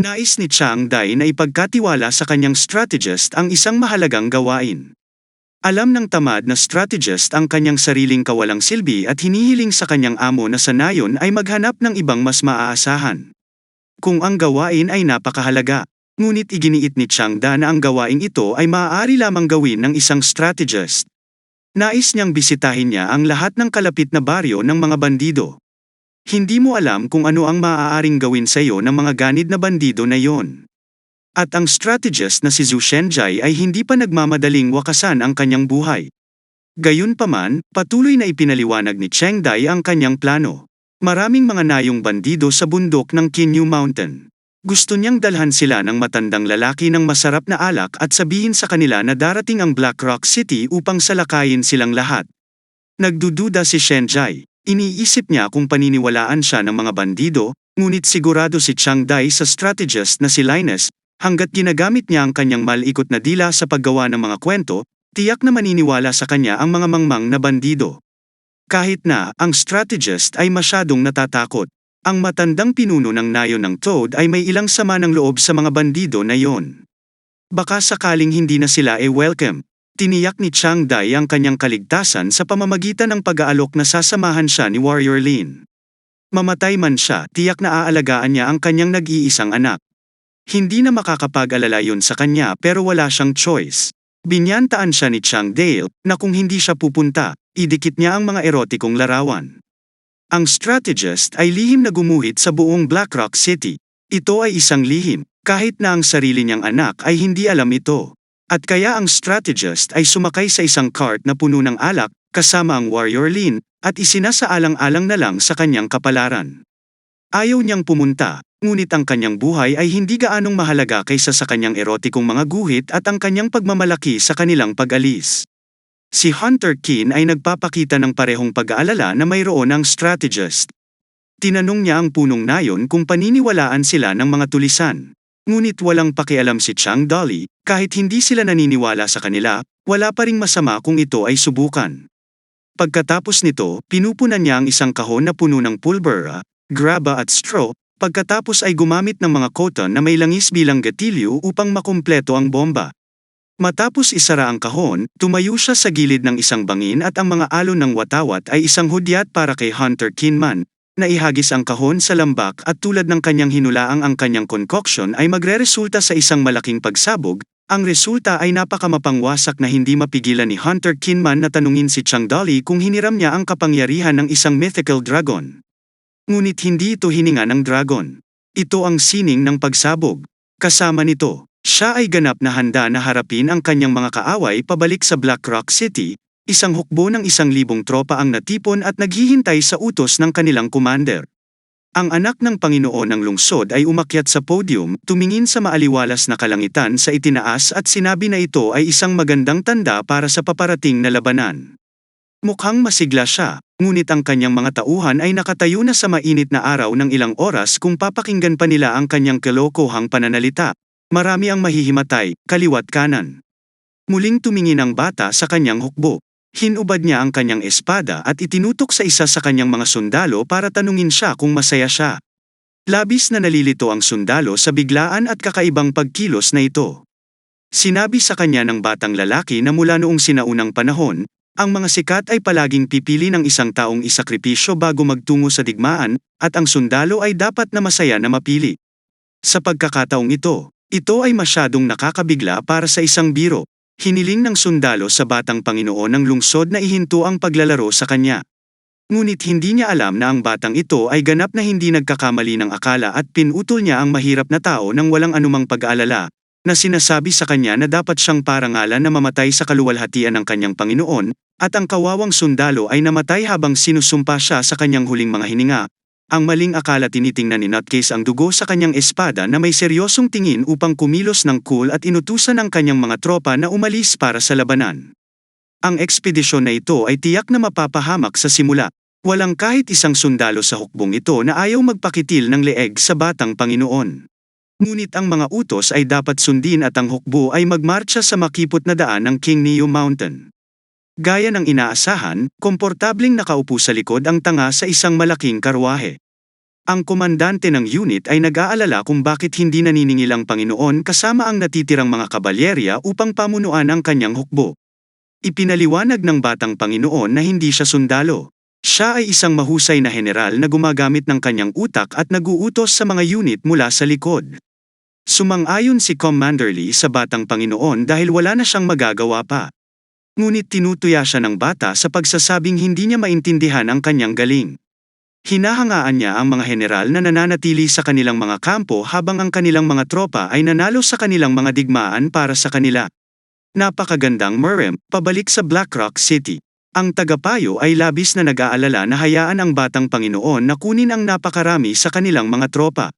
Nais ni Chiang Dai na ipagkatiwala sa kanyang strategist ang isang mahalagang gawain. Alam ng tamad na strategist ang kanyang sariling kawalang silbi at hinihiling sa kanyang amo na sa nayon ay maghanap ng ibang mas maaasahan. Kung ang gawain ay napakahalaga, ngunit iginiit ni Chiang Da na ang gawaing ito ay maaari lamang gawin ng isang strategist. Nais niyang bisitahin niya ang lahat ng kalapit na baryo ng mga bandido. Hindi mo alam kung ano ang maaaring gawin sa iyo ng mga ganid na bandido na yon. At ang strategist na si Zhu Shenjai ay hindi pa nagmamadaling wakasan ang kanyang buhay. Gayunpaman, patuloy na ipinaliwanag ni Chiang Dai ang kanyang plano. Maraming mga nayong bandido sa bundok ng Qinyu Mountain. Gusto niyang dalhan sila ng matandang lalaki ng masarap na alak at sabihin sa kanila na darating ang Black Rock City upang salakayin silang lahat. Nagdududa si Shenjai. Iniisip niya kung paniniwalaan siya ng mga bandido, ngunit sigurado si Chiang Dai sa strategist na si Linus. Hanggat ginagamit niya ang kanyang malikot na dila sa paggawa ng mga kwento, tiyak na maniniwala sa kanya ang mga mangmang na bandido. Kahit na ang strategist ay masyadong natatakot, ang matandang pinuno ng nayon ng Toad ay may ilang sama ng loob sa mga bandido na yon. Baka sakaling hindi na sila welcome. Tiniyak ni Chiang Dai ang kanyang kaligtasan sa pamamagitan ng pag-aalok na sasamahan siya ni Warrior Lin. Mamatay man siya, tiyak na aalagaan niya ang kanyang nag-iisang anak. Hindi na makakapag-alala yun sa kanya pero wala siyang choice. Binyantaan siya ni Chiang Dai na kung hindi siya pupunta, idikit niya ang mga erotikong larawan. Ang strategist ay lihim na gumuhit sa buong Black Rock City. Ito ay isang lihim, kahit na ang sarili niyang anak ay hindi alam ito. At kaya ang strategist ay sumakay sa isang cart na puno ng alak, kasama ang Warrior Lin, at isinasaalang-alang na lang sa kanyang kapalaran. Ayaw niyang pumunta, ngunit ang kanyang buhay ay hindi gaanong mahalaga kaysa sa kanyang erotikong mga guhit at ang kanyang pagmamalaki sa kanilang pag-alis. Si Hunter Qin ay nagpapakita ng parehong pag-aalala na mayroon ang strategist. Tinanong niya ang punong nayon kung paniniwalaan sila ng mga tulisan. Ngunit walang pakialam si Chiang Dai, kahit hindi sila naniniwala sa kanila, wala pa ring masama kung ito ay subukan. Pagkatapos nito, pinupunan niya ang isang kahon na puno ng pulbera, graba at straw, pagkatapos ay gumamit ng mga cotton na may langis bilang gatilyo upang makumpleto ang bomba. Matapos isara ang kahon, tumayo siya sa gilid ng isang bangin at ang mga alon ng watawat ay isang hudyat para kay Hunter Kinman. Naihagis ang kahon sa lambak at tulad ng kanyang hinulaang ang kanyang concoction ay magreresulta sa isang malaking pagsabog. Ang resulta ay napakamapangwasak na hindi mapigilan ni Hunter Kinman na tanungin si Chiang Dai kung hiniram niya ang kapangyarihan ng isang mythical dragon. Ngunit hindi ito hininga ng dragon. Ito ang sining ng pagsabog. Kasama nito, siya ay ganap na handa na harapin ang kanyang mga kaaway pabalik sa Black Rock City. Isang hukbo ng 1,000 tropa ang natipon at naghihintay sa utos ng kanilang commander. Ang anak ng Panginoon ng lungsod ay umakyat sa podium, tumingin sa maaliwalas na kalangitan sa itinaas at sinabi na ito ay isang magandang tanda para sa paparating na labanan. Mukhang masigla siya, ngunit ang kanyang mga tauhan ay nakatayo na sa mainit na araw ng ilang oras kung papakinggan pa nila ang kanyang kalokohang pananalita. Marami ang mahihimatay, kaliwat kanan. Muling tumingin ang bata sa kanyang hukbo. Hinubad niya ang kanyang espada at itinutok sa isa sa kanyang mga sundalo para tanungin siya kung masaya siya. Labis na nalilito ang sundalo sa biglaan at kakaibang pagkilos na ito. Sinabi sa kanya ng batang lalaki na mula noong sinaunang panahon, ang mga sikat ay palaging pipili ng isang taong isakripisyo bago magtungo sa digmaan, at ang sundalo ay dapat na masaya na mapili. Sa pagkakataong ito ay masyadong nakakabigla para sa isang biro. Hiniling ng sundalo sa batang Panginoon ng lungsod na ihinto ang paglalaro sa kanya. Ngunit hindi niya alam na ang batang ito ay ganap na hindi nagkakamali ng akala at pinutol niya ang mahirap na tao nang walang anumang pag-aalala, na sinasabi sa kanya na dapat siyang parangalan na mamatay sa kaluwalhatian ng kanyang Panginoon, at ang kawawang sundalo ay namatay habang sinusumpa siya sa kanyang huling mga hininga. Ang maling akala tinitingnan ni Nutcase ang dugo sa kanyang espada na may seryosong tingin upang kumilos ng cool at inutusan ang kanyang mga tropa na umalis para sa labanan. Ang ekspedisyon na ito ay tiyak na mapapahamak sa simula. Walang kahit isang sundalo sa hukbong ito na ayaw magpakitil ng leeg sa batang Panginoon. Ngunit ang mga utos ay dapat sundin at ang hukbo ay magmarcha sa makipot na daan ng King Neo Mountain. Gaya ng inaasahan, komportabling nakaupo sa likod ang tanga sa isang malaking karwahe. Ang komandante ng unit ay nag-aalala kung bakit hindi naniningil ang Panginoon kasama ang natitirang mga kabalyerya upang pamunuan ang kanyang hukbo. Ipinaliwanag ng batang Panginoon na hindi siya sundalo. Siya ay isang mahusay na general na gumagamit ng kanyang utak at nag-uutos sa mga unit mula sa likod. Sumang-ayon si Commander Lee sa batang Panginoon dahil wala na siyang magagawa pa. Ngunit tinutuya siya ng bata sa pagsasabing hindi niya maintindihan ang kanyang galing. Hinahangaan niya ang mga general na nananatili sa kanilang mga kampo habang ang kanilang mga tropa ay nanalo sa kanilang mga digmaan para sa kanila. Napakagandang Murrem, pabalik sa Black Rock City. Ang tagapayo ay labis na nag-aalala na hayaan ang batang Panginoon na kunin ang napakarami sa kanilang mga tropa.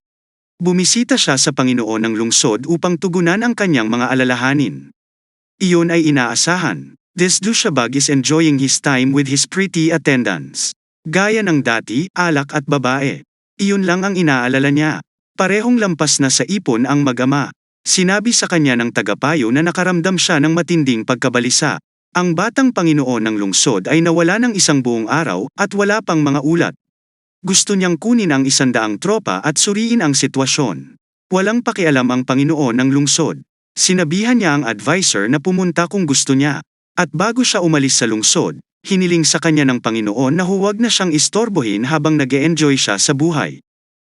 Bumisita siya sa Panginoon ng lungsod upang tugunan ang kanyang mga alalahanin. Iyon ay inaasahan. This douchebag is enjoying his time with his pretty attendants. Gaya ng dati, alak at babae. Iyon lang ang inaalala niya. Parehong lampas na sa ipon ang mag-ama. Sinabi sa kanya ng tagapayo na nakaramdam siya ng matinding pagkabalisa. Ang batang Panginoon ng lungsod ay nawala ng isang buong araw at wala pang mga ulat. Gusto niyang kunin ang 100 tropa at suriin ang sitwasyon. Walang pakialam ang Panginoon ng lungsod. Sinabihan niya ang advisor na pumunta kung gusto niya. At bago siya umalis sa lungsod, hiniling sa kanya ng Panginoon na huwag na siyang istorbohin habang nag-e-enjoy siya sa buhay.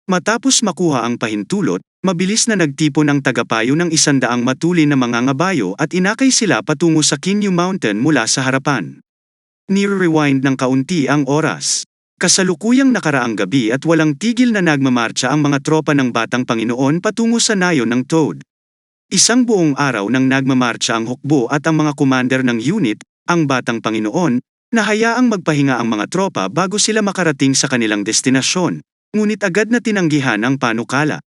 Matapos makuha ang pahintulot, mabilis na nagtipon ang tagapayo ng 100 matulin na mga ngabayo at inakay sila patungo sa Kinyu Mountain mula sa harapan. Ni-rewind ng kaunti ang oras. Kasalukuyang nakaraang gabi at walang tigil na nagmamarcha ang mga tropa ng batang Panginoon patungo sa nayon ng Toad. Isang buong araw nang nagmamarcha ang hukbo at ang mga commander ng unit, ang batang Panginoon, nahayaang magpahinga ang mga tropa bago sila makarating sa kanilang destinasyon, ngunit agad na tinanggihan ang panukala.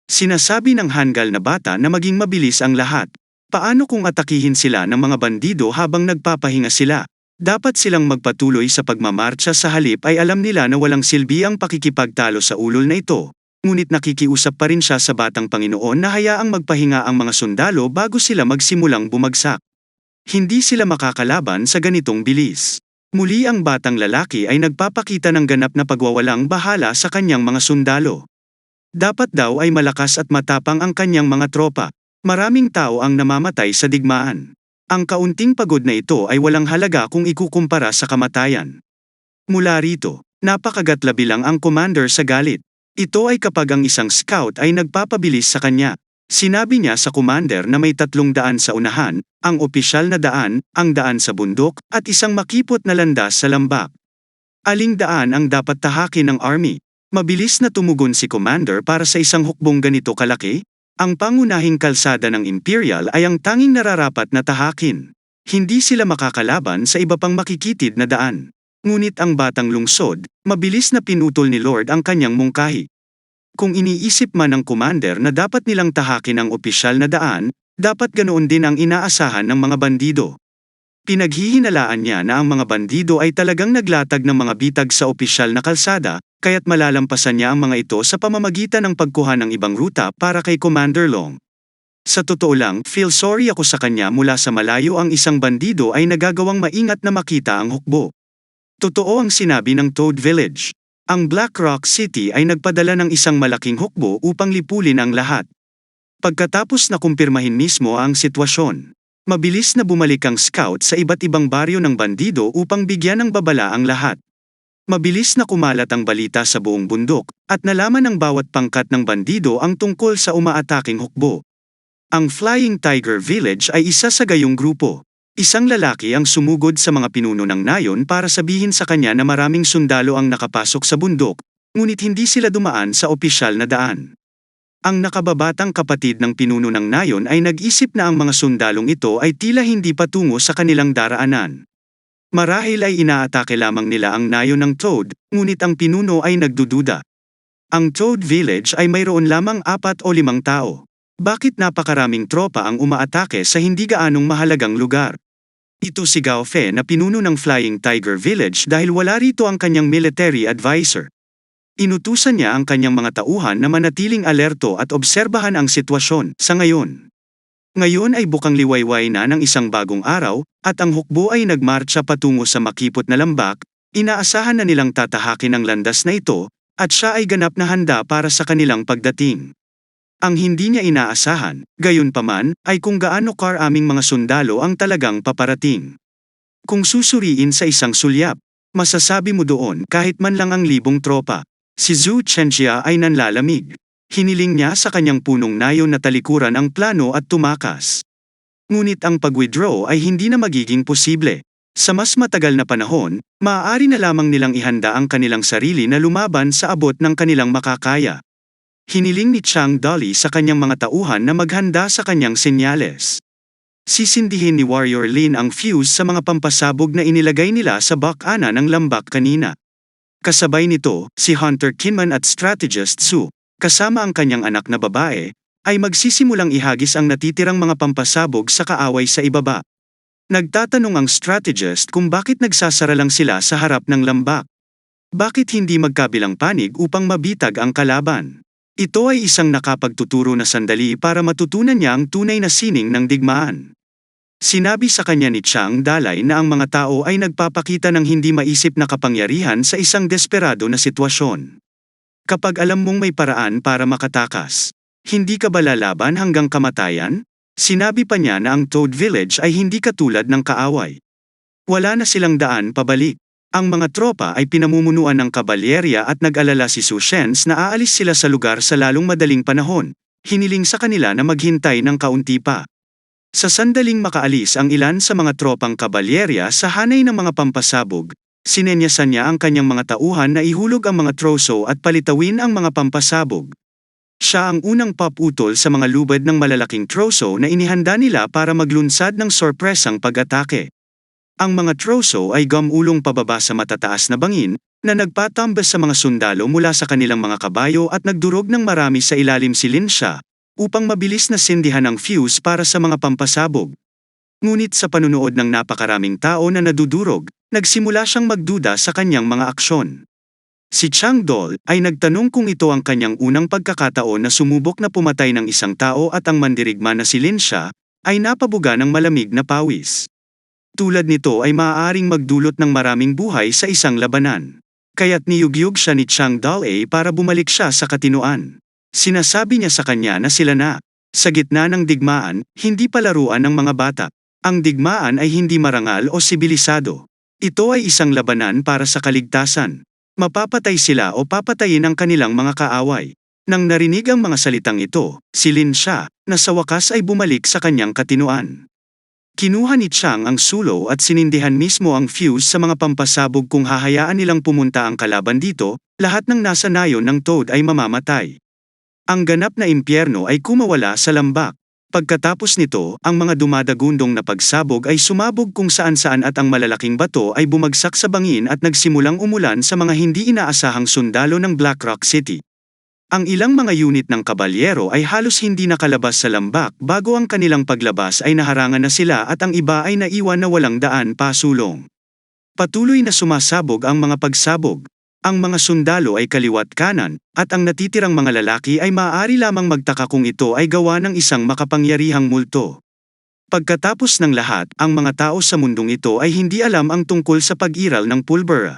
Sinasabi ng hanggal na bata na maging mabilis ang lahat. Paano kung atakihin sila ng mga bandido habang nagpapahinga sila? Dapat silang magpatuloy sa pagmamarcha sa halip ay alam nila na walang silbi ang pakikipagtalo sa ulol na ito. Ngunit nakikiusap pa rin siya sa batang Panginoon na hayaang magpahinga ang mga sundalo bago sila magsimulang bumagsak. Hindi sila makakalaban sa ganitong bilis. Muli ang batang lalaki ay nagpapakita ng ganap na pagwawalang bahala sa kanyang mga sundalo. Dapat daw ay malakas at matapang ang kanyang mga tropa. Maraming tao ang namamatay sa digmaan. Ang kaunting pagod na ito ay walang halaga kung ikukumpara sa kamatayan. Mula rito, napakagatlabi lang ang commander sa galit. Ito ay kapag ang isang scout ay nagpapabilis sa kanya. Sinabi niya sa commander na may 300 sa unahan, ang opisyal na daan, ang daan sa bundok, at isang makipot na landas sa lambak. Aling daan ang dapat tahakin ng army? Mabilis na tumugon si commander para sa isang hukbong ganito kalaki. Ang pangunahing kalsada ng Imperial ay ang tanging nararapat na tahakin. Hindi sila makakalaban sa iba pang makikitid na daan. Ngunit ang batang lungsod, mabilis na pinutol ni Lord ang kanyang mungkahi. Kung iniisip man ng commander na dapat nilang tahakin ang opisyal na daan, dapat ganoon din ang inaasahan ng mga bandido. Pinaghihinalaan niya na ang mga bandido ay talagang naglatag ng mga bitag sa opisyal na kalsada, kaya't malalampasan niya ang mga ito sa pamamagitan ng pagkuha ng ibang ruta para kay Commander Long. Sa totoo lang, feel sorry ako sa kanya mula sa malayo ang isang bandido ay nagagawang maingat na makita ang hukbo. Totoo ang sinabi ng Toad Village. Ang Black Rock City ay nagpadala ng isang malaking hukbo upang lipulin ang lahat. Pagkatapos na kumpirmahin mismo ang sitwasyon, mabilis na bumalik ang scout sa iba't ibang baryo ng bandido upang bigyan ng babala ang lahat. Mabilis na kumalat ang balita sa buong bundok, at nalaman ng bawat pangkat ng bandido ang tungkol sa umaataking hukbo. Ang Flying Tiger Village ay isa sa gayong grupo. Isang lalaki ang sumugod sa mga pinuno ng nayon para sabihin sa kanya na maraming sundalo ang nakapasok sa bundok, ngunit hindi sila dumaan sa opisyal na daan. Ang nakababatang kapatid ng pinuno ng nayon ay nag-isip na ang mga sundalong ito ay tila hindi patungo sa kanilang daraanan. Marahil ay inaatake lamang nila ang nayon ng Toad, ngunit ang pinuno ay nagdududa. Ang Toad Village ay mayroon lamang 4 o 5 tao. Bakit napakaraming tropa ang umaatake sa hindi gaanong mahalagang lugar? Ito si Gao Fe na pinuno ng Flying Tiger Village dahil wala rito ang kanyang military advisor. Inutusan niya ang kanyang mga tauhan na manatiling alerto at obserbahan ang sitwasyon sa ngayon. Ngayon ay bukang liwayway na ng isang bagong araw, at ang hukbo ay nagmarcha patungo sa makipot na lambak. Inaasahan na nilang tatahakin ang landas na ito, at siya ay ganap na handa para sa kanilang pagdating. Ang hindi niya inaasahan, gayunpaman, ay kung gaano karaming mga sundalo ang talagang paparating. Kung susuriin sa isang sulyap, masasabi mo doon kahit man lang ang libong tropa. Si Zhu Chenjia ay nanlalamig. Hiniling niya sa kanyang punong nayo na talikuran ang plano at tumakas. Ngunit ang pag-withdraw ay hindi na magiging posible. Sa mas matagal na panahon, maaari na lamang nilang ihanda ang kanilang sarili na lumaban sa abot ng kanilang makakaya. Hiniling ni Chang Dali sa kanyang mga tauhan na maghanda sa kanyang senyales. Sisindihin ni Warrior Lin ang fuse sa mga pampasabog na inilagay nila sa bakana ng lambak kanina. Kasabay nito, si Hunter Kinman at Strategist Su, kasama ang kanyang anak na babae, ay magsisimulang ihagis ang natitirang mga pampasabog sa kaaway sa ibaba. Nagtatanong ang strategist kung bakit nagsasara lang sila sa harap ng lambak. Bakit hindi magkabilang panig upang mabitag ang kalaban? Ito ay isang nakapagtuturo na sandali para matutunan niya ang tunay na sining ng digmaan. Sinabi sa kanya ni Chang Dalai na ang mga tao ay nagpapakita ng hindi maisip na kapangyarihan sa isang desperado na sitwasyon. Kapag alam mong may paraan para makatakas, hindi ka ba lalaban hanggang kamatayan? Sinabi pa niya na ang Toad Village ay hindi katulad ng kaaway. Wala na silang daan pabalik. Ang mga tropa ay pinamumunuan ng kabalyerya at nag-alala si Su Shens na aalis sila sa lugar sa lalong madaling panahon. Hiniling sa kanila na maghintay ng kaunti pa. Sa sandaling makaalis ang ilan sa mga tropang kabalyerya sa hanay ng mga pampasabog, sinenyasan niya ang kanyang mga tauhan na ihulog ang mga troso at palitawin ang mga pampasabog. Siya ang unang paputol sa mga lubad ng malalaking troso na inihanda nila para maglunsad ng sorpresang pag-atake. Ang mga troso ay gumulong pababa sa matataas na bangin, na nagpatambas sa mga sundalo mula sa kanilang mga kabayo at nagdurog ng marami sa ilalim si Lin Sha, upang mabilis na sindihan ang fuse para sa mga pampasabog. Ngunit sa panunood ng napakaraming tao na nadudurog, nagsimula siyang magduda sa kanyang mga aksyon. Si Chang Dol ay nagtanong kung ito ang kanyang unang pagkakataon na sumubok na pumatay ng isang tao at ang mandirigma na si Lin Sha ay napabuga ng malamig na pawis. Tulad nito ay maaaring magdulot ng maraming buhay sa isang labanan. Kaya't niyugyug siya ni Chang Dal-A para bumalik siya sa katinoan. Sinasabi niya sa kanya na sila na, sa gitna ng digmaan, hindi palaruan ng mga bata. Ang digmaan ay hindi marangal o sibilisado. Ito ay isang labanan para sa kaligtasan. Mapapatay sila o papatayin ang kanilang mga kaaway. Nang narinig ang mga salitang ito, si Lin Sha, na sa wakas ay bumalik sa kanyang katinoan. Kinuha ni Chang ang sulo at sinindihan mismo ang fuse sa mga pampasabog kung hahayaan nilang pumunta ang kalaban dito, lahat ng nasa nayon ng Toad ay mamamatay. Ang ganap na impyerno ay kumawala sa lambak. Pagkatapos nito, ang mga dumadagundong na pagsabog ay sumabog kung saan-saan at ang malalaking bato ay bumagsak sa bangin at nagsimulang umulan sa mga hindi inaasahang sundalo ng Black Rock City. Ang ilang mga unit ng kabalyero ay halos hindi nakalabas sa lambak bago ang kanilang paglabas ay naharangan na sila at ang iba ay naiwan na walang daan pasulong. Patuloy na sumasabog ang mga pagsabog. Ang mga sundalo ay kaliwat kanan, at ang natitirang mga lalaki ay maaari lamang magtaka kung ito ay gawa ng isang makapangyarihang multo. Pagkatapos ng lahat, ang mga tao sa mundong ito ay hindi alam ang tungkol sa pag-iral ng pulbera.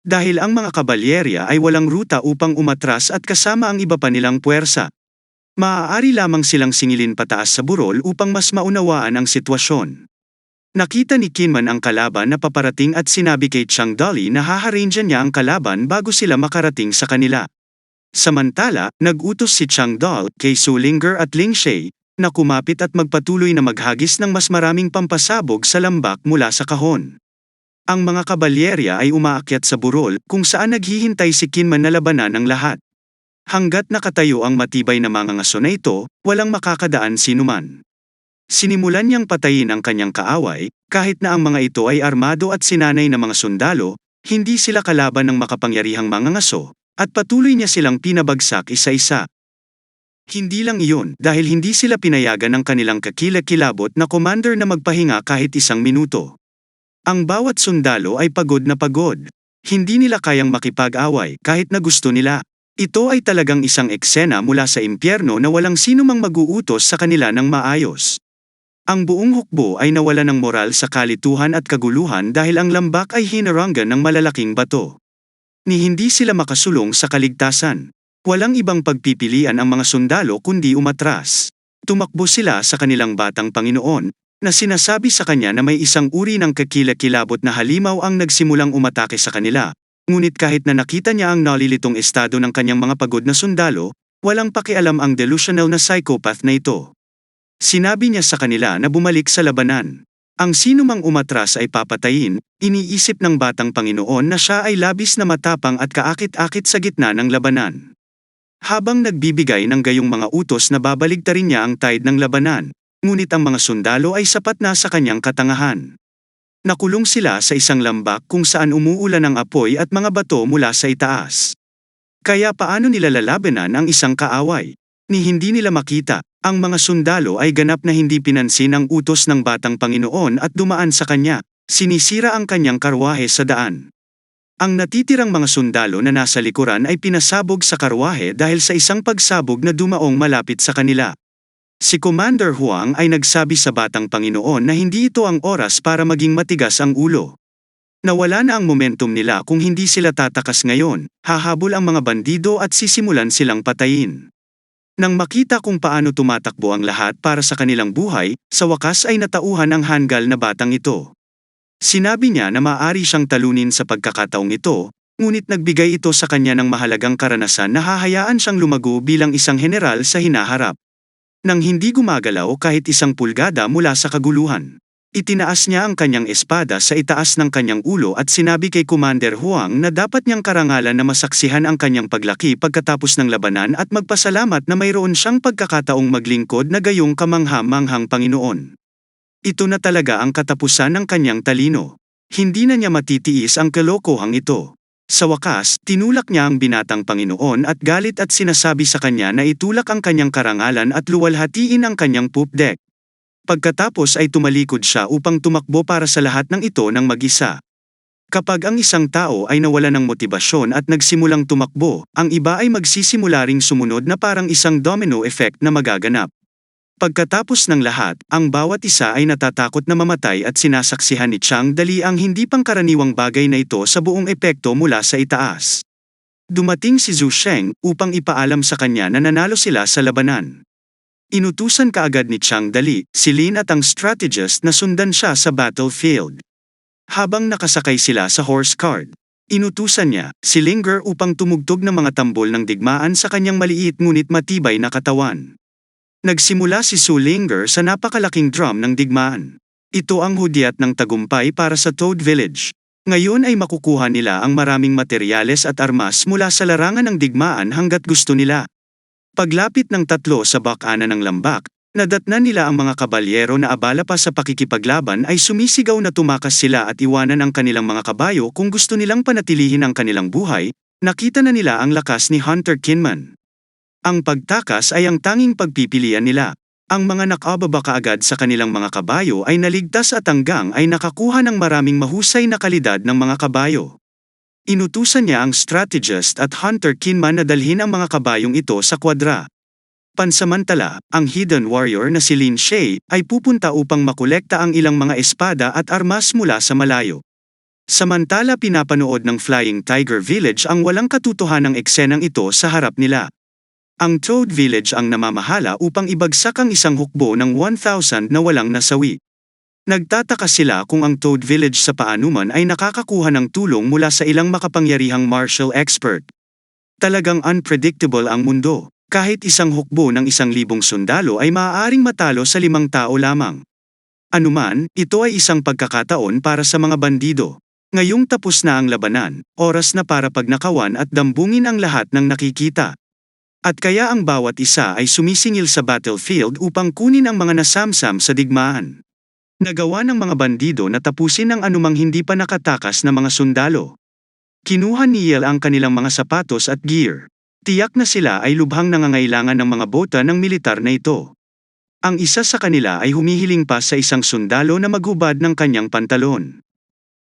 Dahil ang mga kabalyerya ay walang ruta upang umatras at kasama ang iba pa nilang puwersa. Maaari lamang silang singilin pataas sa burol upang mas maunawaan ang sitwasyon. Nakita ni Kinman ang kalaban na paparating at sinabi kay Chang Dali na haharangyan niya ang kalaban bago sila makarating sa kanila. Samantala, nag-utos si Chang Dal kay Su Linger at Ling Shay na kumapit at magpatuloy na maghagis ng mas maraming pampasabog sa lambak mula sa kahon. Ang mga kabalyerya ay umaakyat sa burol kung saan naghihintay si Kinman na labanan ng lahat. Hanggat nakatayo ang matibay na mga ngaso na ito, walang makakadaan sinuman. Sinimulan niyang patayin ang kanyang kaaway, kahit na ang mga ito ay armado at sinanay na mga sundalo, hindi sila kalaban ng makapangyarihang mga ngaso, at patuloy niya silang pinabagsak isa-isa. Hindi lang iyon, dahil hindi sila pinayagan ng kanilang kakilakilabot na commander na magpahinga kahit isang minuto. Ang bawat sundalo ay pagod na pagod. Hindi nila kayang makipag-away kahit na gusto nila. Ito ay talagang isang eksena mula sa impyerno na walang sinumang mag-uutos sa kanila ng maayos. Ang buong hukbo ay nawala ng moral sa kalituhan at kaguluhan dahil ang lambak ay hinaranggan ng malalaking bato. ni hindi sila makasulong sa kaligtasan. Walang ibang pagpipilian ang mga sundalo kundi umatras. Tumakbo sila sa kanilang batang Panginoon, na sinasabi sa kanya na may isang uri ng kakilakilabot na halimaw ang nagsimulang umatake sa kanila. Ngunit kahit na nakita niya ang nalilitong estado ng kanyang mga pagod na sundalo, walang pakialam ang delusional na psychopath na ito. Sinabi niya sa kanila na bumalik sa labanan. Ang sinumang umatras ay papatayin, iniisip ng batang Panginoon na siya ay labis na matapang at kaakit-akit sa gitna ng labanan. Habang nagbibigay ng gayong mga utos na babaligtarin niya ang tide ng labanan, ngunit ang mga sundalo ay sapat na sa kanyang katangahan. Nakulong sila sa isang lambak kung saan umuulan ng apoy at mga bato mula sa itaas. Kaya paano nila lalabanan ang isang kaaway? Ni hindi nila makita, ang mga sundalo ay ganap na hindi pinansin ang utos ng batang Panginoon at dumaan sa kanya, sinisira ang kanyang karwahe sa daan. Ang natitirang mga sundalo na nasa likuran ay pinasabog sa karwahe dahil sa isang pagsabog na dumaong malapit sa kanila. Si Commander Huang ay nagsabi sa batang Panginoon na hindi ito ang oras para maging matigas ang ulo. Nawala na ang momentum nila kung hindi sila tatakas ngayon, hahabol ang mga bandido at sisimulan silang patayin. Nang makita kung paano tumatakbo ang lahat para sa kanilang buhay, sa wakas ay natauhan ang hanggal na batang ito. Sinabi niya na maaari siyang talunin sa pagkakataong ito, ngunit nagbigay ito sa kanya ng mahalagang karanasan na hahayaan siyang lumago bilang isang general sa hinaharap. Nang hindi gumagalaw kahit isang pulgada mula sa kaguluhan, itinaas niya ang kanyang espada sa itaas ng kanyang ulo at sinabi kay Commander Huang na dapat niyang karangalan na masaksihan ang kanyang paglaki pagkatapos ng labanan at magpasalamat na mayroon siyang pagkakataong maglingkod na gayong kamangha-manghang Panginoon. Ito na talaga ang katapusan ng kanyang talino. Hindi na niya matitiis ang kalokohang ito. Sa wakas, tinulak niya ang binatang Panginoon at galit at sinasabi sa kanya na itulak ang kanyang karangalan at luwalhatiin ang kanyang poop deck. Pagkatapos ay tumalikod siya upang tumakbo para sa lahat ng ito ng mag-isa. Kapag ang isang tao ay nawala ng motibasyon at nagsimulang tumakbo, ang iba ay magsisimula ring sumunod na parang isang domino effect na magaganap. Pagkatapos ng lahat, ang bawat isa ay natatakot na mamatay at sinasaksihan ni Chang Dali ang hindi pangkaraniwang bagay na ito sa buong epekto mula sa itaas. Dumating si Zhu Sheng upang ipaalam sa kanya na nanalo sila sa labanan. Inutusan kaagad ni Chang Dali, si Lin at ang strategist na sundan siya sa battlefield. Habang nakasakay sila sa horse cart, inutusan niya si Linger upang tumugtog ng mga tambol ng digmaan sa kanyang maliit ngunit matibay na katawan. Nagsimula si Su Linger sa napakalaking drum ng digmaan. Ito ang hudyat ng tagumpay para sa Toad Village. Ngayon ay makukuha nila ang maraming materyales at armas mula sa larangan ng digmaan hanggat gusto nila. Paglapit ng tatlo sa bakana ng lambak, nadatnan nila ang mga kabalyero na abala pa sa pakikipaglaban ay sumisigaw na tumakas sila at iwanan ang kanilang mga kabayo kung gusto nilang panatilihin ang kanilang buhay. Nakita na nila ang lakas ni Hunter Kinman. Ang pagtakas ay ang tanging pagpipilian nila. Ang mga nakababa kaagad sa kanilang mga kabayo ay naligtas at hanggang ay nakakuha ng maraming mahusay na kalidad ng mga kabayo. Inutusan niya ang strategist at Hunter Kinman na dalhin ang mga kabayong ito sa kwadra. Pansamantala, ang hidden warrior na si Lin Shay ay pupunta upang makolekta ang ilang mga espada at armas mula sa malayo. Samantala pinapanood ng Flying Tiger Village ang walang katotohanang eksenang ito sa harap nila. Ang Toad Village ang namamahala upang ibagsak ang isang hukbo ng 1,000 na walang nasawi. Nagtataka sila kung ang Toad Village sa paanuman ay nakakakuha ng tulong mula sa ilang makapangyarihang martial expert. Talagang unpredictable ang mundo. Kahit isang hukbo ng 1,000 sundalo ay maaaring matalo sa 5 tao lamang. Anuman, ito ay isang pagkakataon para sa mga bandido. Ngayong tapos na ang labanan, oras na para pagnakawan at dambungin ang lahat ng nakikita. At kaya ang bawat isa ay sumisingil sa battlefield upang kunin ang mga nasamsam sa digmaan. Nagawa ng mga bandido na tapusin ang anumang hindi pa nakatakas na mga sundalo. Kinuha ni Yale ang kanilang mga sapatos at gear. Tiyak na sila ay lubhang nangangailangan ng mga bota ng militar na ito. Ang isa sa kanila ay humihiling pa sa isang sundalo na maghubad ng kanyang pantalon.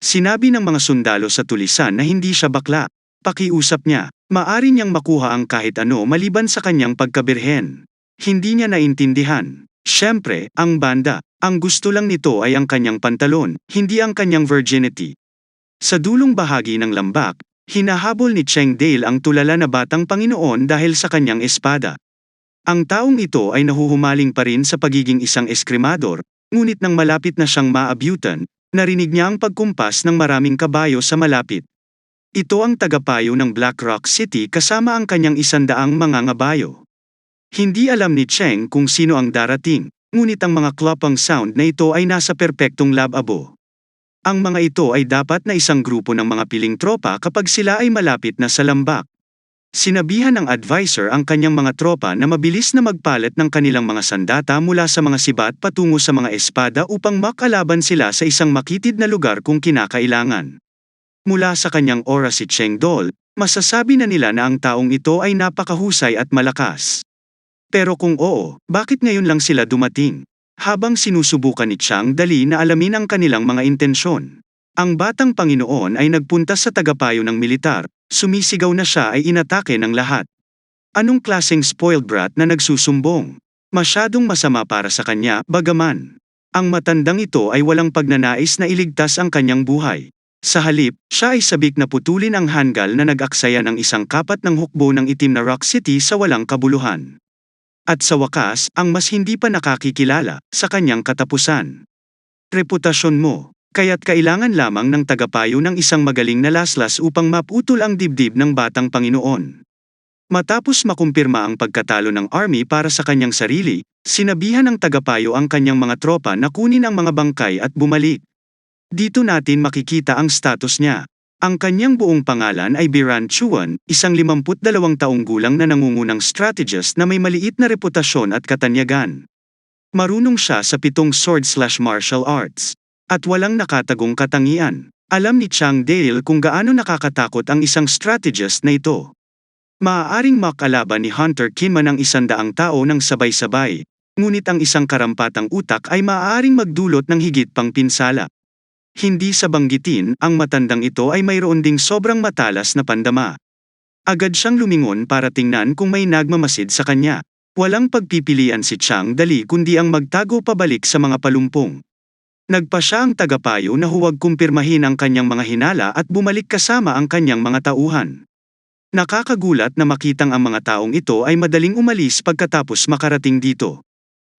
Sinabi ng mga sundalo sa tulisan na hindi siya bakla. Pakiusap niya, maari niyang makuha ang kahit ano maliban sa kanyang pagkabirhen. Hindi niya naintindihan. Siyempre, ang banda, ang gusto lang nito ay ang kanyang pantalon, hindi ang kanyang virginity. Sa dulong bahagi ng lambak, Hinahabol ni Cheng Dale ang tulala na batang Panginoon dahil sa kanyang espada. Ang taong ito ay nahuhumaling pa rin sa pagiging isang eskrimador, ngunit nang malapit na siyang maabyutan, narinig niya ang pagkumpas ng maraming kabayo sa malapit. Ito ang tagapayo ng Black Rock City kasama ang kanyang 100 mga ngabayo. Hindi alam ni Cheng kung sino ang darating, ngunit ang mga klopang sound na ito ay nasa perpektong lababo. Ang mga ito ay dapat na isang grupo ng mga piling tropa kapag sila ay malapit na sa lambak. Sinabihan ng advisor ang kanyang mga tropa na mabilis na magpalit ng kanilang mga sandata mula sa mga sibat patungo sa mga espada upang makalaban sila sa isang makitid na lugar kung kinakailangan. Mula sa kanyang aura si Cheng Dol, masasabi na nila na ang taong ito ay napakahusay at malakas. Pero kung oo, bakit ngayon lang sila dumating? Habang sinusubukan ni Chang Dali na alamin ang kanilang mga intensyon, ang batang Panginoon ay nagpunta sa tagapayo ng militar, sumisigaw na siya ay inatake ng lahat. Anong klaseng spoiled brat na nagsusumbong? Masyadong masama para sa kanya, bagaman. Ang matandang ito ay walang pagnanais na iligtas ang kanyang buhay. Sa halip, siya ay sabik na putulin ang hanggal na nag-aksaya ng isang kapat ng hukbo ng itim na Rock City sa walang kabuluhan. At sa wakas, ang mas hindi pa nakakikilala, sa kanyang katapusan. Reputasyon mo, kaya't kailangan lamang ng tagapayo ng isang magaling na laslas upang maputol ang dibdib ng batang Panginoon. Matapos makumpirma ang pagkatalo ng army para sa kanyang sarili, sinabihan ng tagapayo ang kanyang mga tropa na kunin ang mga bangkay at bumalik. Dito natin makikita ang status niya. Ang kanyang buong pangalan ay Biran Chuan, isang 52 taong gulang na nangungunang strategist na may maliit na reputasyon at katanyagan. Marunong siya sa 7 sword/martial arts. At walang nakatagong katangian. Alam ni Chang Dale kung gaano nakakatakot ang isang strategist na ito. Maaaring makalaban ni Hunter Kinman ang 100 tao ng sabay-sabay, ngunit ang isang karampatang utak ay maaaring magdulot ng higit pang pinsala. Hindi sa banggitin, ang matandang ito ay mayroon ding sobrang matalas na pandama. Agad siyang lumingon para tingnan kung may nagmamasid sa kanya. Walang pagpipilian si Chang Dali kundi ang magtago pabalik sa mga palumpong. Nagpa siya ang tagapayo na huwag kumpirmahin ang kanyang mga hinala at bumalik kasama ang kanyang mga tauhan. Nakakagulat na makitang ang mga taong ito ay madaling umalis pagkatapos makarating dito.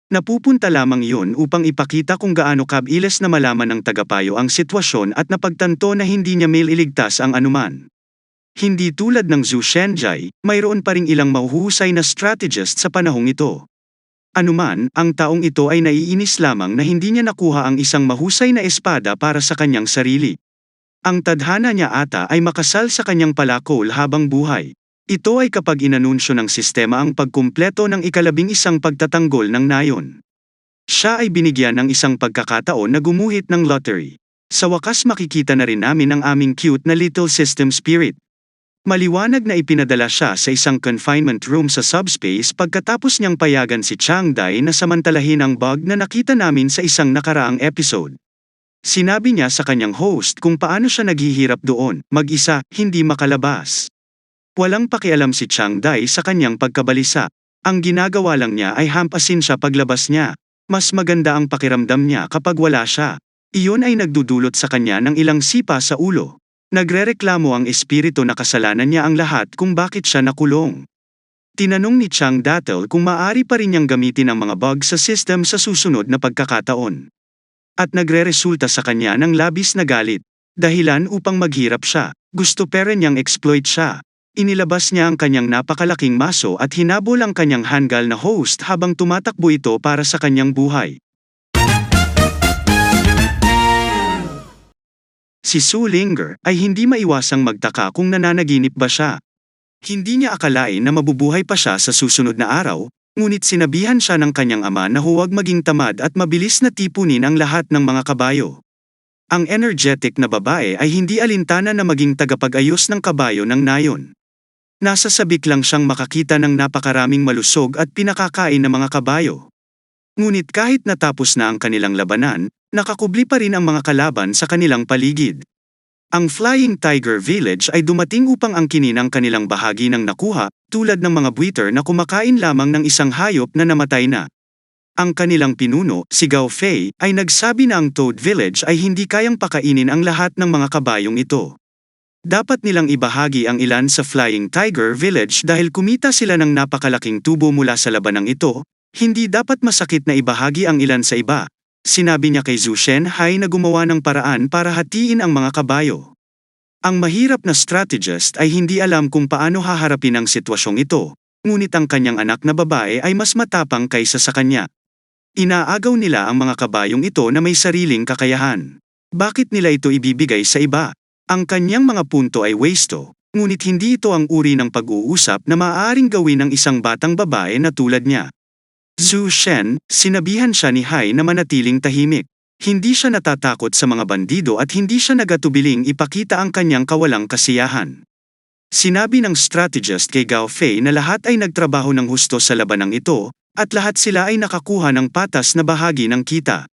Napupunta lamang iyon upang ipakita kung gaano kabilis na malaman ng tagapayo ang sitwasyon at napagtanto na hindi niya mailigtas ang anuman. Hindi tulad ng Zhu Shenjai, mayroon pa ring ilang mahuhusay na strategist sa panahong ito. Anuman, ang taong ito ay naiinis lamang na hindi niya nakuha ang isang mahusay na espada para sa kanyang sarili. Ang tadhana niya ata ay makasal sa kanyang palakol habang buhay. Ito ay kapag inanunsyo ng sistema ang pagkumpleto ng 11 pagtatanggol ng nayon. Siya ay binigyan ng isang pagkakataon na gumuhit ng lottery. Sa wakas makikita na rin namin ang aming cute na little system spirit. Maliwanag na ipinadala siya sa isang confinement room sa subspace pagkatapos niyang payagan si Chang Dai na samantalahin ang bug na nakita namin sa isang nakaraang episode. Sinabi niya sa kanyang host kung paano siya naghihirap doon, mag-isa, hindi makalabas. Walang pakialam si Chang Dai sa kanyang pagkabalisa. Ang ginagawa lang niya ay hampasin siya paglabas niya. Mas maganda ang pakiramdam niya kapag wala siya. Iyon ay nagdudulot sa kanya ng ilang sipa sa ulo. Nagrereklamo ang espiritu na kasalanan niya ang lahat kung bakit siya nakulong. Tinanong ni Chang Datel kung maaari pa rin niyang gamitin ang mga bug sa system sa susunod na pagkakataon. At nagreresulta sa kanya ng labis na galit. Dahilan upang maghirap siya. Gusto pero niyang exploit siya. Inilabas niya ang kanyang napakalaking maso at hinabol ang kanyang hanggal na host habang tumatakbo ito para sa kanyang buhay. Si Su Linger ay hindi maiwasang magtaka kung nananaginip ba siya. Hindi niya akalain na mabubuhay pa siya sa susunod na araw, ngunit sinabihan siya ng kanyang ama na huwag maging tamad at mabilis na tipunin ang lahat ng mga kabayo. Ang energetic na babae ay hindi alintana na maging tagapag-ayos ng kabayo ng nayon. Nasa sabik lang siyang makakita ng napakaraming malusog at pinakakain na mga kabayo. Ngunit kahit natapos na ang kanilang labanan, nakakubli pa rin ang mga kalaban sa kanilang paligid. Ang Flying Tiger Village ay dumating upang angkinin ang kanilang bahagi ng nakuha, tulad ng mga buiter na kumakain lamang ng isang hayop na namatay na. Ang kanilang pinuno, si Gao Fei, ay nagsabi na ang Toad Village ay hindi kayang pakainin ang lahat ng mga kabayong ito. Dapat nilang ibahagi ang ilan sa Flying Tiger Village dahil kumita sila ng napakalaking tubo mula sa labanang ito, hindi dapat masakit na ibahagi ang ilan sa iba. Sinabi niya kay Zhu Shenhai na gumawa ng paraan para hatiin ang mga kabayo. Ang mahirap na strategist ay hindi alam kung paano haharapin ang sitwasyong ito, ngunit ang kanyang anak na babae ay mas matapang kaysa sa kanya. Inaagaw nila ang mga kabayong ito na may sariling kakayahan. Bakit nila ito ibibigay sa iba? Ang kanyang mga punto ay wasto, ngunit hindi ito ang uri ng pag-uusap na maaaring gawin ng isang batang babae na tulad niya. Zhu Shen, sinabihan siya ni Hai na manatiling tahimik. Hindi siya natatakot sa mga bandido at hindi siya nagatubiling ipakita ang kanyang kawalang kasiyahan. Sinabi ng strategist kay Gao Fei na lahat ay nagtrabaho ng husto sa labanang ito, at lahat sila ay nakakuha ng patas na bahagi ng kita.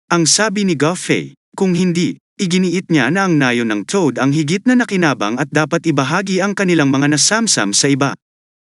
Ang sabi ni Gao Fei, kung hindi, iginiit niya na ang nayon ng Toad ang higit na nakinabang at dapat ibahagi ang kanilang mga nasamsam sa iba.